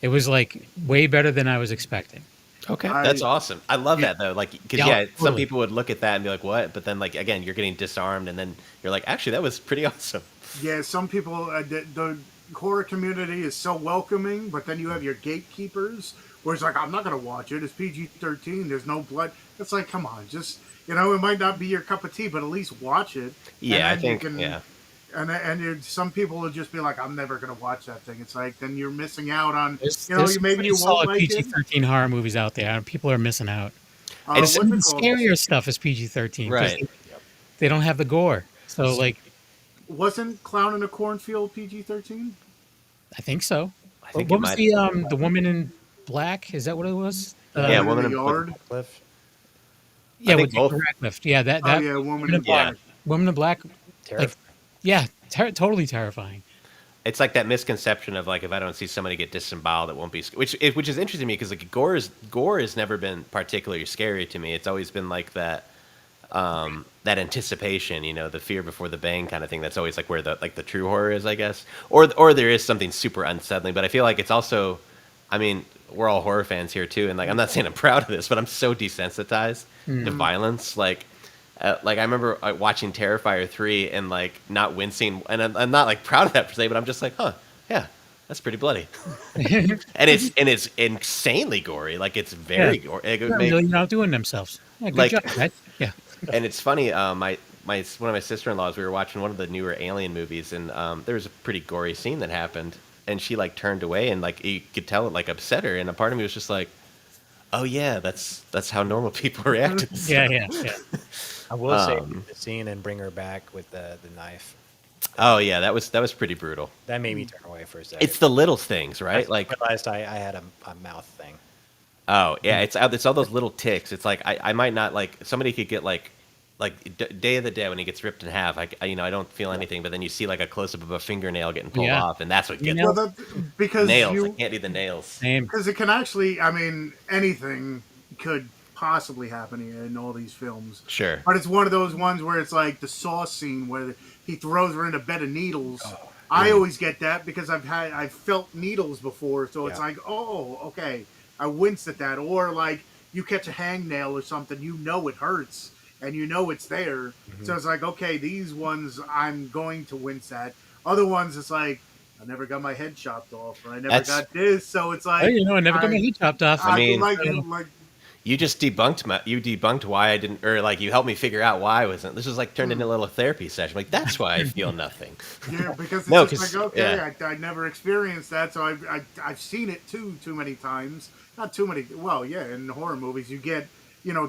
it was like way better than I was expecting. Okay, that's I awesome. I love yeah, that though. Like, because Yeah, yeah, some totally. people would look at that and be like, "What?" But then, like, again, you're getting disarmed, and then you're like, "Actually, that was pretty awesome." yeah. Some people the horror community is so welcoming, but then you have your gatekeepers where it's like, I'm not gonna watch it. It's PG-13. There's no blood. It's like, come on, just it might not be your cup of tea, but at least watch it, and Yeah, I then you think can. yeah. Some people will just be like, I'm never gonna watch that thing. It's like then you're missing out on There's some maybe pretty you won't solid like it. PG-13 horror movies out there, and people are missing out. And It's some What's of it the called? scarier stuff is PG-13 because right. they don't have the gore. So, like, Wasn't Clown in a Cornfield PG-13? I think so. I What think it was might. the woman in black? Is that what it was? Yeah, Woman in the woman. Yard. Cliff. I Yeah, think with both. Daniel Radcliffe. Yeah, that Oh that yeah, Woman woman in in black. Yeah, Black. Woman in black. Like, Terrifying. yeah, totally terrifying. it's like that misconception of like if I don't see somebody get disemboweled, it won't be. Which is interesting to me because like gore has never been particularly scary to me. It's always been like that anticipation, the fear before the bang kind of thing. That's always like where the true horror is, I guess. Or there is something super unsettling, but I feel like it's also, I mean, we're all horror fans here too, and like I'm not saying I'm proud of this, but I'm so desensitized to violence. Like I remember watching Terrifier 3 and like not wincing, and I'm not like proud of that per se, but I'm just like, huh, yeah, that's pretty bloody, and it's insanely gory. Like it's Yeah, very gory. It would they're make really outdoing themselves. Yeah, good like job, guys. Yeah. and it's funny. My one of my sister-in-laws, we were watching one of the newer Alien movies, and there was a pretty gory scene that happened, and she like turned away, and like you could tell it like upset her, and a part of me was just like, oh yeah, that's how normal people react to this Yeah, stuff. yeah, yeah. I will say the scene and bring her back with the knife. Oh yeah, that was pretty brutal. That made me turn away for a second. It's the little things, I right? Like, realized I had a mouth thing. oh yeah, it's all those little ticks. It's like I might not like somebody could get like Day of the Dead when he gets ripped in half. I don't feel anything, but then you see like a close up of a fingernail getting pulled Yeah. off, and that's what You gets know, Well, because nails. I you can't do the nails. same. because it can actually, I mean, anything could possibly happen here in all these films. Sure. But it's one of those ones where it's like the Saw scene where he throws her in a bed of needles. I always get that because I've felt needles before, so it's Yeah. like, oh, okay, I winced at that. Or like you catch a hangnail or something, it hurts and it's there. So it's like, okay, these ones I'm going to wince at. Other ones, it's like I never got my head chopped off, or I never That's- got this. So it's Oh, like I never got my head chopped off. I mean, like You just debunked why I didn't, or like you helped me figure out why I wasn't. This was like turned into a little therapy session. Like that's why I feel nothing. yeah, because it's No, just 'cause- like okay, yeah. I never experienced that, so I've seen it too many times. Not too many. Well, yeah, in horror movies you get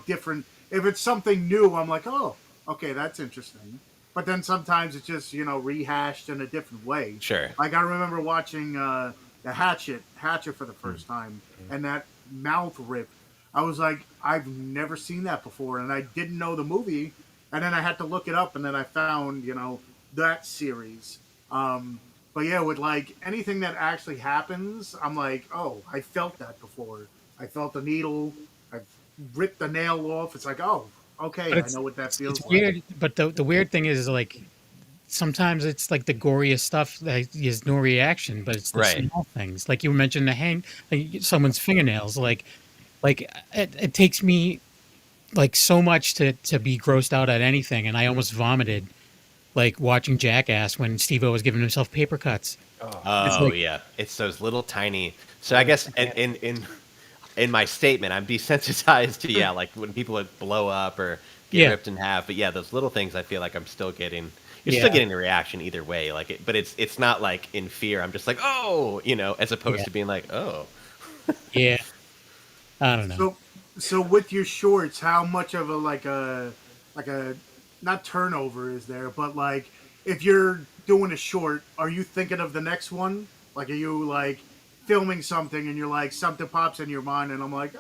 different. If it's something new, I'm like, oh, okay, that's interesting. But then sometimes it's just rehashed in a different way. Sure. Like I remember watching the Hatchet for the first time, and that mouth rip. I was like, I've never seen that before, and I didn't know the movie, and then I had to look it up, and then I found that series. But yeah, with like anything that actually happens, I'm like, oh, I felt that before. I felt the needle. I ripped the nail off. It's like, oh, okay, But I know what that feels it's like. weird. But the weird thing is like sometimes it's like the goriest stuff that is no reaction, but it's the Right. small things. Like you mentioned like someone's fingernails. Like it takes me like so much to be grossed out at anything, and I almost vomited like watching Jackass when Steve-O was giving himself paper cuts. Oh like- yeah, it's those little tiny. So I guess in my statement, I'm desensitized to like when people would blow up or get Yeah. ripped in half. But yeah, those little things, I feel like I'm still getting. You're Yeah. still getting a reaction either way. But it's not like in fear. I'm just like oh, as opposed Yeah. to being like oh. Yeah, I don't know. So with your shorts, how much of a not turnover is there, but like if you're doing a short, are you thinking of the next one? Like are you like filming something and you're like something pops in your mind and I'm like,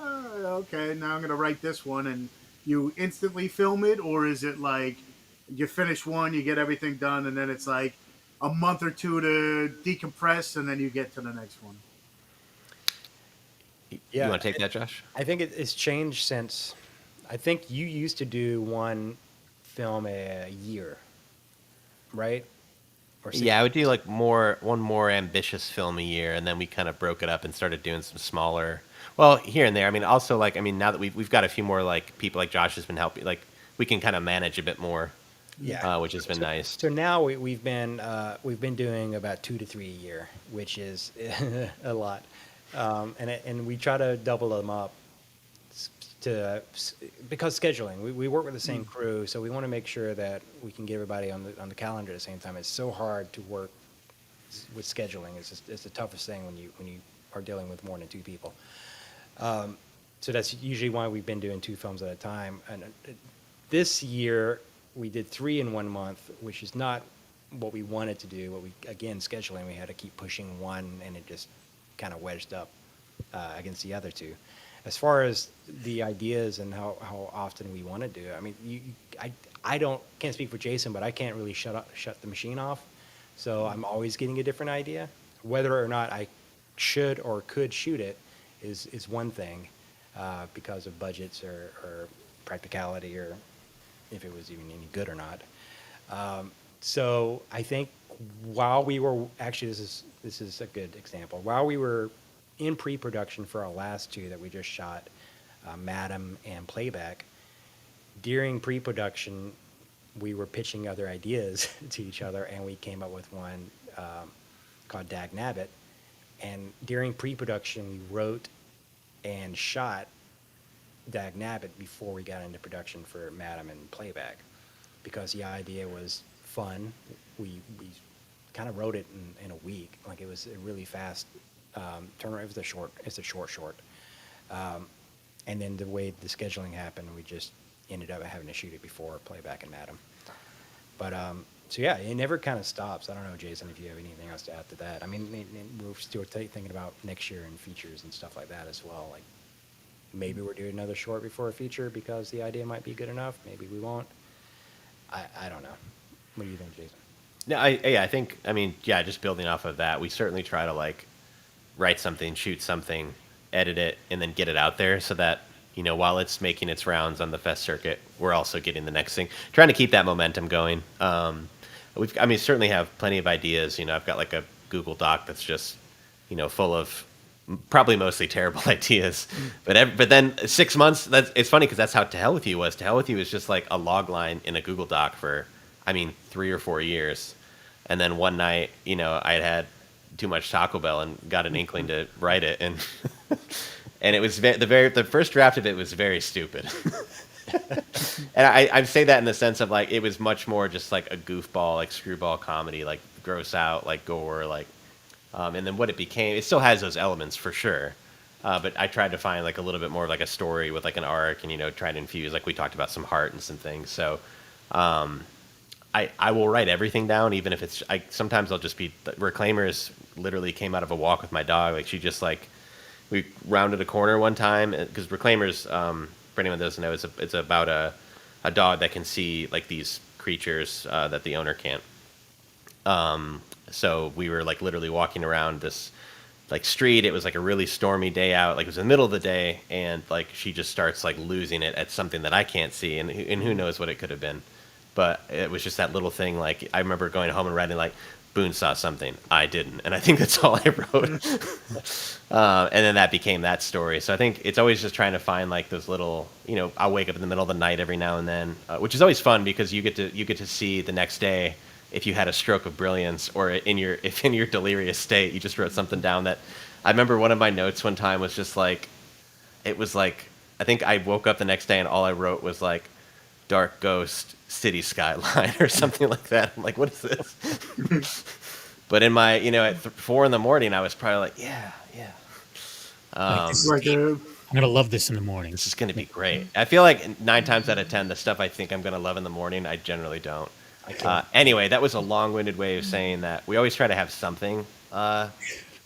okay, now I'm gonna write this one, and you instantly film it, or is it like you finish one, you get everything done, and then it's like a month or two to decompress, and then you get to the next one? You Yeah, want to take that, Josh? I think it's changed since. I think you used to do one film a year, right? Or six. Yeah, I would do like one more ambitious film a year, and then we kind of broke it up and started doing some smaller. Well, here and there. I mean, also like now that we've got a few more like people like Josh has been helping, like we can kind of manage a bit more, Yeah. which has been nice. So now we've been doing about 2 to 3 a year, which is a lot, and we try to double them up because scheduling. We work with the same crew, so we want to make sure that we can get everybody on the calendar at the same time. It's so hard to work with scheduling. It's the toughest thing when you are dealing with more than 2 people. So that's usually why we've been doing 2 films at a time. And this year we did 3 in 1 month, which is not what we wanted to do. But again, scheduling, we had to keep pushing one, and it just kind of wedged up against the other 2. As far as the ideas and how often we want to do it, I mean, I can't speak for Jason, but I can't really shut the machine off. So I'm always getting a different idea. Whether or not I should or could shoot it is one thing, because of budgets or practicality, or if it was even any good or not. So I think while we were actually, this is a good example. While we were in pre-production for our last 2 that we just shot, Madam and Playback, during pre-production we were pitching other ideas to each other, and we came up with one called Dag Nabbit. And during pre-production we wrote and shot Dag Nabbit before we got into production for Madam and Playback, because the idea was fun. We kind of wrote it in a week. Like, it was a really fast turnaround. It was a short. And then the way the scheduling happened, we just ended up having to shoot it before Playback and Madam. But so yeah, it never kind of stops. I don't know, Jason, if you have anything else to add to that. I mean, we're still thinking about next year and features and stuff like that as well. Like, maybe we're doing another short before a feature because the idea might be good enough. Maybe we won't. I don't know. What do you think, Jason? No, I think, I mean, yeah, just building off of that, we certainly try to like write something, shoot something, edit it, and then get it out there so that, you know, while it's making its rounds on the fest circuit, we're also getting the next thing, trying to keep that momentum going. Certainly have plenty of ideas. You know, I've got like a Google Doc that's just, you know, full of probably mostly terrible ideas. But then 6 months, it's funny because that's how To Hell With You was. To Hell With You was just like a log line in a Google Doc for, 3 or 4 years. And then one night, you know, I had too much Taco Bell and got an inkling to write it, and and it was the first draft of it was very stupid. And I say that in the sense of like it was much more just like a goofball, like screwball comedy, like gross out, like gore, like and then what it became, it still has those elements for sure. But I tried to find like a little bit more of like a story with like an arc, and, you know, try to infuse, like we talked about, some heart and some things. So I will write everything down, even if it's, sometimes I'll just be, Reclaimers literally came out of a walk with my dog. Like, she just like, we rounded a corner one time, because Reclaimers, for anyone that doesn't know, it's about a dog that can see like these creatures that the owner can't. So we were like literally walking around this like street. It was like a really stormy day out. Like, it was in the middle of the day, and like she just starts like losing it at something that I can't see, and who knows what it could have been. But it was just that little thing. Like, I remember going home and writing like, Boone saw something, I didn't, and I think that's all I wrote. And then that became that story. So I think it's always just trying to find like those little, you know, I'll wake up in the middle of the night every now and then, which is always fun because you get to see the next day if you had a stroke of brilliance, or if in your delirious state you just wrote something down. That I remember one of my notes one time was just like, it was like, I think I woke up the next day and all I wrote was like, dark ghost city skyline or something like that. I'm like, what is this? But in my, you know, at 4 a.m, I was probably like, yeah. I'm gonna love this in the morning. This is gonna be great. I feel like 9 times out of 10, the stuff I think I'm gonna love in the morning, I generally don't. Anyway, that was a long-winded way of saying that we always try to have something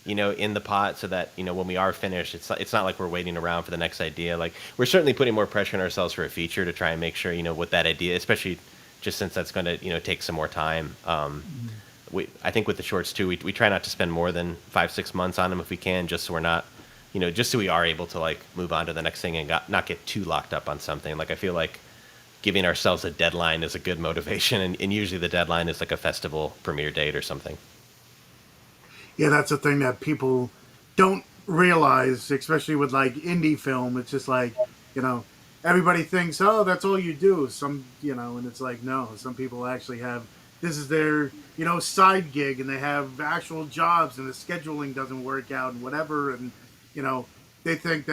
in the pot so that, when we are finished, it's not like we're waiting around for the next idea. Like, we're certainly putting more pressure on ourselves for a feature to try and make sure, with that idea, especially just since that's going to, take some more time. I think with the shorts too, we try not to spend more than 5-6 months on them if we can, just so we're not, just so we are able to like move on to the next thing and not get too locked up on something. Like, I feel like giving ourselves a deadline is a good motivation, and usually the deadline is like a festival premiere date or something. Yeah, that's the thing that people don't realize, especially with like indie film. It's just like, you know, everybody thinks, oh, that's all you do. And it's like, no, some people actually have, this is their, side gig, and they have actual jobs, and the scheduling doesn't work out and whatever. And, they think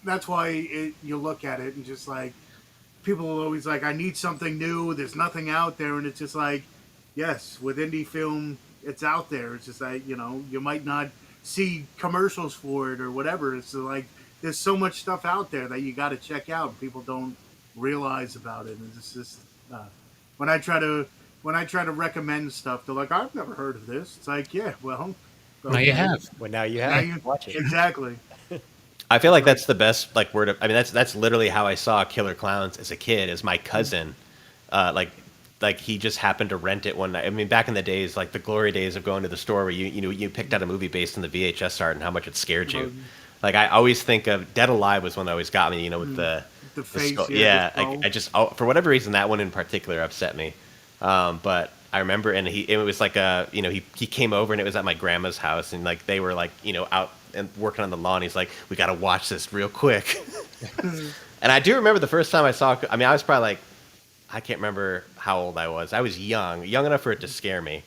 that's why you look at it and just like, people are always like, I need something new. There's nothing out there. And it's just like, yes, with indie film, it's out there. It's just like, you might not see commercials for it or whatever. It's like, there's so much stuff out there that you got to check out. People don't realize about it. And it's just, when I try to recommend stuff, they're like, I've never heard of this. It's like, yeah, well, Now you have. Well, now you have. Watch it. Exactly. I feel like that's the best like word of. I mean, that's literally how I saw Killer Clowns as a kid. As my cousin, like he just happened to rent it one night. I mean, back in the days, like the glory days of going to the store where you picked out a movie based on the VHS art and how much it scared you. Like, I always think of Dead Alive was one that always got me. With the face. skull. Yeah. I just for whatever reason that one in particular upset me. But I remember, and it was like he came over, and it was at my grandma's house, and like they were like out and working on the lawn. He's like, we got to watch this real quick. And I do remember the first time I saw it. I mean, I was probably like, I can't remember how old I was. I was young enough for it to scare me,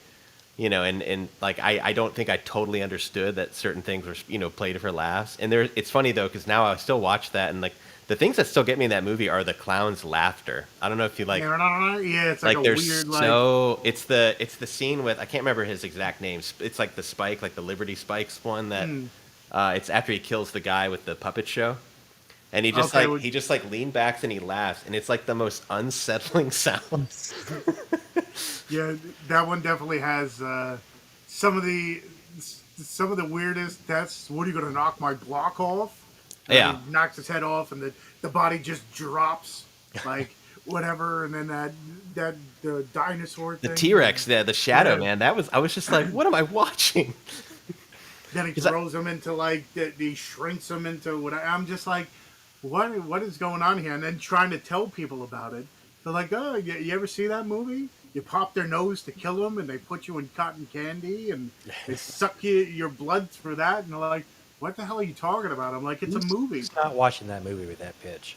and like I don't think I totally understood that certain things were played for laughs. And it's funny though, because now I still watch that, and like the things that still get me in that movie are the clown's laughter. I don't know if you like. Yeah, it's like a they're weird so. It's the scene with, I can't remember his exact name. It's like the Spike, like the Liberty Spikes one that. It's after he kills the guy with the puppet show, and he just he just lean backs and he laughs, and it's like the most unsettling sounds. Yeah, that one definitely has some of the weirdest deaths. What, are you going to knock my block off? And Yeah, he knocks his head off, and the body just drops like whatever, and then the dinosaur thing, the T-Rex, the shadow, Yeah. man. I was just like, what am I watching? Then he throws him into like he shrinks him into what. I'm just like, what is going on here? And then trying to tell people about it, they're like, oh, you ever see that movie? You pop their nose to kill them, and they put you in cotton candy, and they suck your blood through that, and they're like, what the hell are you talking about? I'm like, it's a movie. Who's not watching that movie with that pitch?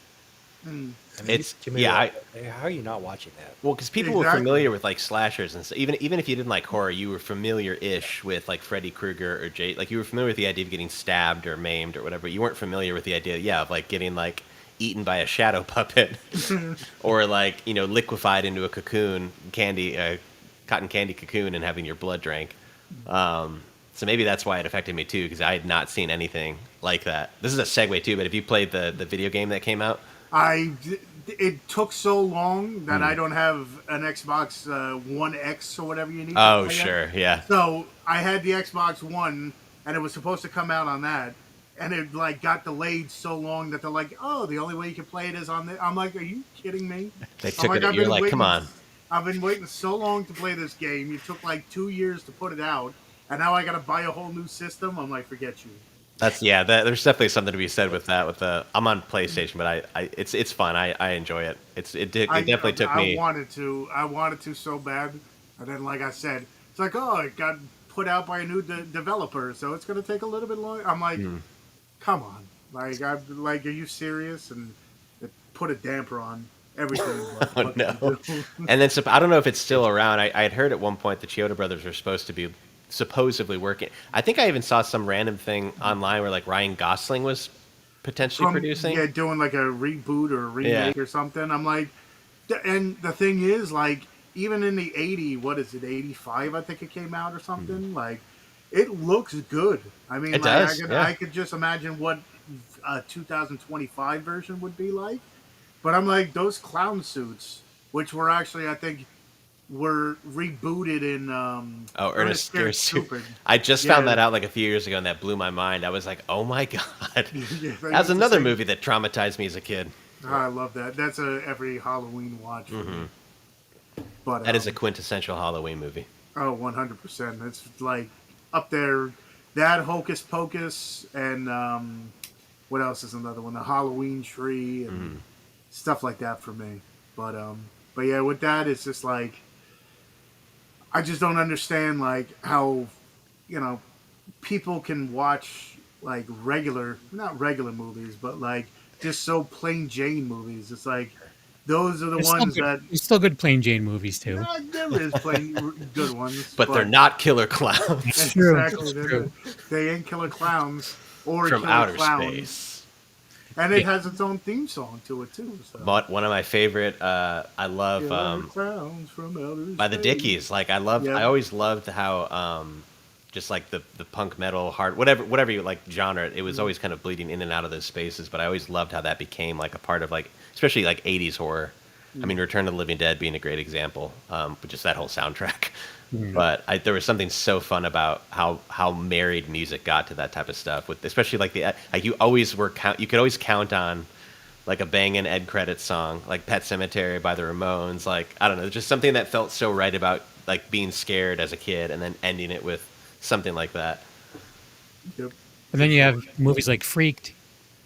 I mean, It's to me, yeah. how are you not watching that? Well, because people were familiar with like slashers and stuff. Even if you didn't like horror, you were familiar-ish with like Freddy Krueger or like you were familiar with the idea of getting stabbed or maimed or whatever. You weren't familiar with the idea, of like getting like eaten by a shadow puppet or like liquefied into a cotton candy cocoon and having your blood drank. So maybe that's why it affected me too, because I had not seen anything like that. This is a segue too, but have you played the video game that came out? It took so long that I don't have an Xbox One X or whatever you need. Oh, sure, yeah. So I had the Xbox One, and it was supposed to come out on that, and it like got delayed so long that they're like, oh, the only way you can play it is on the. I'm like, are you kidding me? They took it. You're like, come on. I've been waiting so long to play this game. You took like 2 years to put it out, and now I got to buy a whole new system. I'm like, forget you. There's definitely something to be said with that. I'm on PlayStation, but it's fun. I enjoy it. It definitely took me. I wanted to so bad, and then like I said, it's like, oh, it got put out by a new developer, so it's going to take a little bit longer. I'm like, come on, are you serious? And it put a damper on everything. Oh no! And then I don't know if it's still around. I had heard at one point the Chiodo brothers were supposed to be supposedly working. I think I even saw some random thing online where like Ryan Gosling was potentially producing. Yeah, doing like a reboot or a remake or something. I'm like, and the thing is, like, even in the 85, I think it came out or something, like, it looks good. I mean, it like, does, I could just imagine what a 2025 version would be like. But I'm like, those clown suits, which were actually, I think, were rebooted in Oh, Ernest Scared Stupid. I just Yeah. found that out like a few years ago, and that blew my mind. I was like, "Oh my god!" Yeah, they That's used to another say- movie that traumatized me as a kid. Oh, I love that. That's a every Halloween watch for me. But That is a quintessential Halloween movie. oh, 100%. It's like up there. That Hocus Pocus and what else is another one? The Halloween Tree and stuff like that for me. But yeah, with that, it's just like I just don't understand like how people can watch like not regular movies, but like just so plain Jane movies. It's like those are the ones that There's still good plain Jane movies too. there is plain good ones, But they're not killer clowns It's true. Exactly, It's true. they ain't killer clowns or from killer outer clowns. space. And it has its own theme song to it too. So. But one of my favorite, I love Killer clowns from outer by the space. Dickies. Like I Yeah. always loved how just like the punk metal hard whatever you like genre, it was always kind of bleeding in and out of those spaces. But I always loved how that became like a part of like especially like 80s horror. I mean, Return of the Living Dead being a great example, but just that whole soundtrack. But there was something so fun about how married music got to that type of stuff. With especially like like you could always count on like a banging Ed credits song, like Pet Sematary by the Ramones. Like I don't know, just something that felt so right about like being scared as a kid and then ending it with something like that. Yep. And then you have movies like Freaked,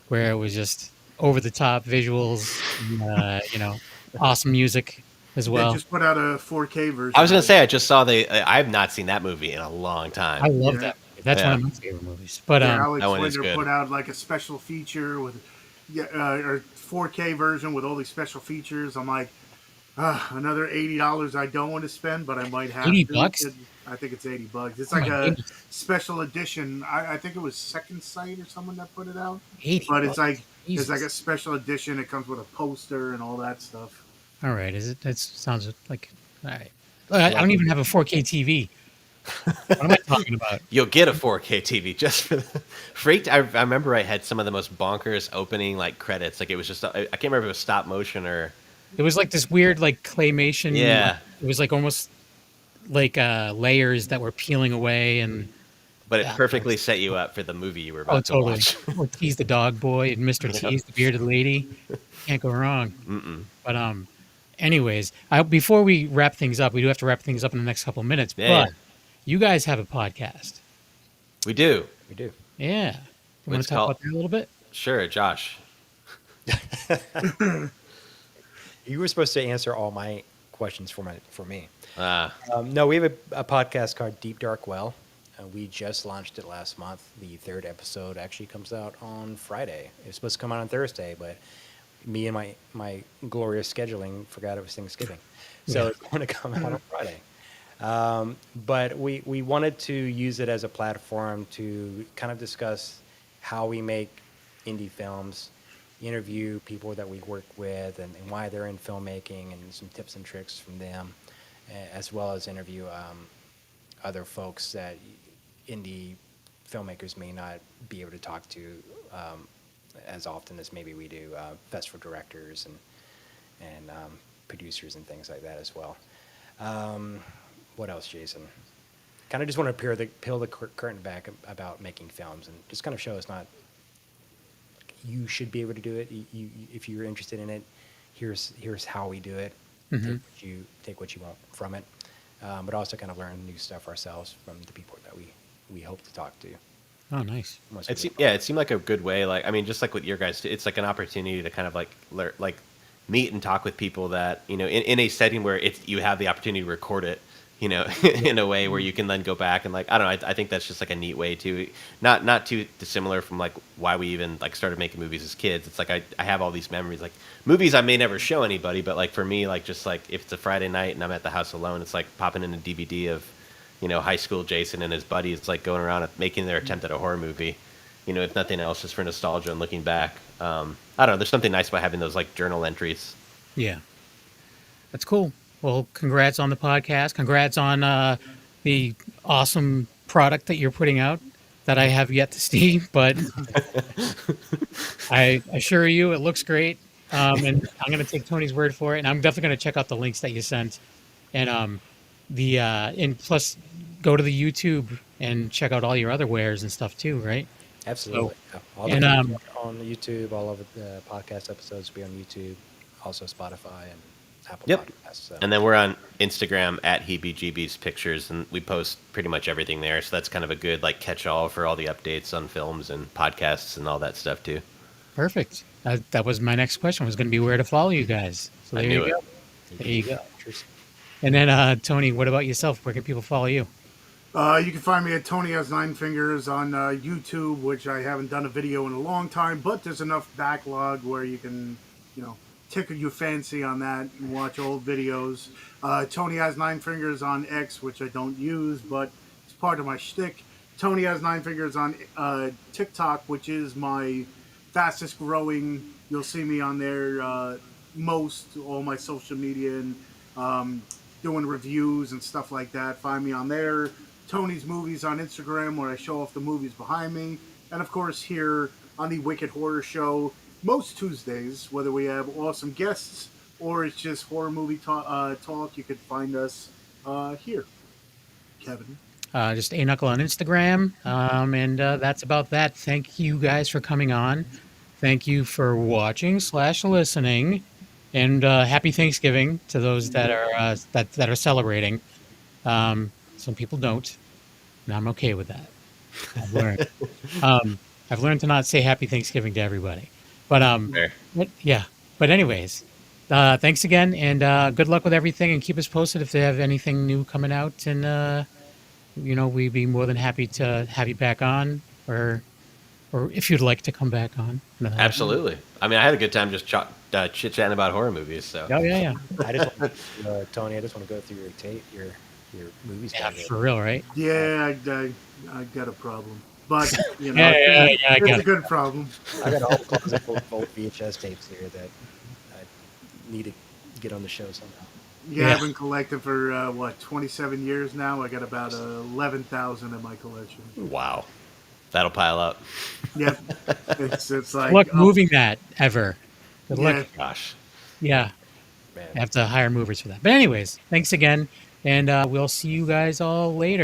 where it was just over the top visuals, and, awesome music as They well. just put out a 4K version. I was gonna say I just saw I have not seen that movie in a long time. I love Yeah. that movie. That's Yeah. one of my favorite movies. But Yeah, Alex that one is Winter good. put out like a special feature with or 4K version with all these special features. I'm like, another $80 I don't want to spend, but I might have $80? to. I think it's $80. It's Oh like my a goodness. special edition. I think it was Second Sight or someone that put it out. 80 But it's bucks. like Jesus. it's like a special edition. It comes with a poster and all that stuff. All right, is it? That sounds like all right. I don't even have a 4K TV. What am I talking about? You'll get a 4K TV just for the Freaked. I remember I had some of the most bonkers opening like credits. Like it was just I can't remember if it was stop motion or It was like this weird like claymation. Yeah. It was like almost like layers that were peeling away and but it Yeah. perfectly set you up for the movie you were about oh to totally. watch. Ortiz the dog boy and Mr. T's the bearded lady. Can't go wrong. But anyways, before we wrap things up, we do have to wrap things up in the next couple of minutes. Yeah. But you guys have a podcast. We do. We do. Yeah. You want It's to talk called- about that a little bit? Sure, Josh. You were supposed to answer all my questions for me. Uh, No, we have a podcast called Deep Dark Well. We just launched it last month. The third episode actually comes out on Friday. It was supposed to come out on Thursday, but me and my glorious scheduling forgot it was Thanksgiving. So it's going to come out on Friday. But we wanted to use it as a platform to kind of discuss how we make indie films, interview people that we work with and why they're in filmmaking and some tips and tricks from them, as well as interview other folks that indie filmmakers may not be able to talk to as often as maybe we do, festival directors and producers and things like that as well. What else, Jason? Kind of just want to peel the curtain back about making films and just kind of show us not you should be able to do it. You if you're interested in it, here's how we do it. Take what you want from it, but also kind of learn new stuff ourselves from the people that we hope to talk to. Oh, nice. it seemed like a good way. Like I mean, just like what your guys do, it's like an opportunity to kind of like meet and talk with people that in a setting where you have the opportunity to record it. In a way where you can then go back and like I don't know. I think that's just like a neat way to not too dissimilar from like why we even like started making movies as kids. It's like I have all these memories, like movies I may never show anybody, but like for me, like just like if it's a Friday night and I'm at the house alone, it's like popping in a DVD of high school Jason and his buddies like going around and making their attempt at a horror movie. If nothing else, just for nostalgia and looking back. I don't know. There's something nice about having those like journal entries. Yeah. That's cool. Well, congrats on the podcast. Congrats on the awesome product that you're putting out that I have yet to see, but I assure you it looks great. And I'm going to take Tony's word for it. And I'm definitely going to check out the links that you sent And and plus go to the YouTube and check out all your other wares and stuff too, right? Absolutely. So, Yeah. All the and videos are on YouTube, all of the podcast episodes will be on YouTube, also Spotify and Apple Yep. Podcasts. So. And then we're on Instagram at Heebie Jeebies Pictures, and we post pretty much everything there. So that's kind of a good like catch-all for all the updates on films and podcasts and all that stuff too. perfect. That was my next question, was going to be where to follow you guys. So I there knew you it. go. There you go. Pictures. And then Tony, what about yourself? Where can people follow you? You can find me at Tony Has Nine Fingers on YouTube, which I haven't done a video in a long time, but there's enough backlog where you can, tickle your fancy on that and watch old videos. Tony Has Nine Fingers on X, which I don't use, but it's part of my shtick. Tony Has Nine Fingers on TikTok, which is my fastest growing. You'll see me on there all my social media and doing reviews and stuff like that. Find me on there. Tony's Movies on Instagram, where I show off the movies behind me. And of course, here on the Wicked Horror Show, most Tuesdays, whether we have awesome guests or it's just horror movie talk, you could find us here. Kevin. Just A Knuckle on Instagram. And that's about that. Thank you guys for coming on. Thank you for watching / listening. And happy Thanksgiving to those that are that are celebrating. Some people don't, and I'm okay with that. I've learned. I've learned to not say Happy Thanksgiving to everybody. But Fair. yeah. But anyways, thanks again, and good luck with everything. And keep us posted if they have anything new coming out. And we'd be more than happy to have you back on, or if you'd like to come back on. Absolutely. I mean, I had a good time just chit-chatting about horror movies. So Oh yeah. I just want to, Tony, I just want to go through your movies. Yeah, category. for real, right? Yeah, I got a problem. But, Yeah, I it's got a it. good problem. I got a whole closet full of old VHS tapes here that I need to get on the show somehow. Yeah, Yeah. I've been collecting for, 27 years now. I got about 11,000 in my collection. wow, that'll pile up. Yep. It's like... Good luck moving that ever. Good Yeah. luck. Gosh. Yeah. Man. I have to hire movers for that. But anyways, thanks again, and we'll see you guys all later.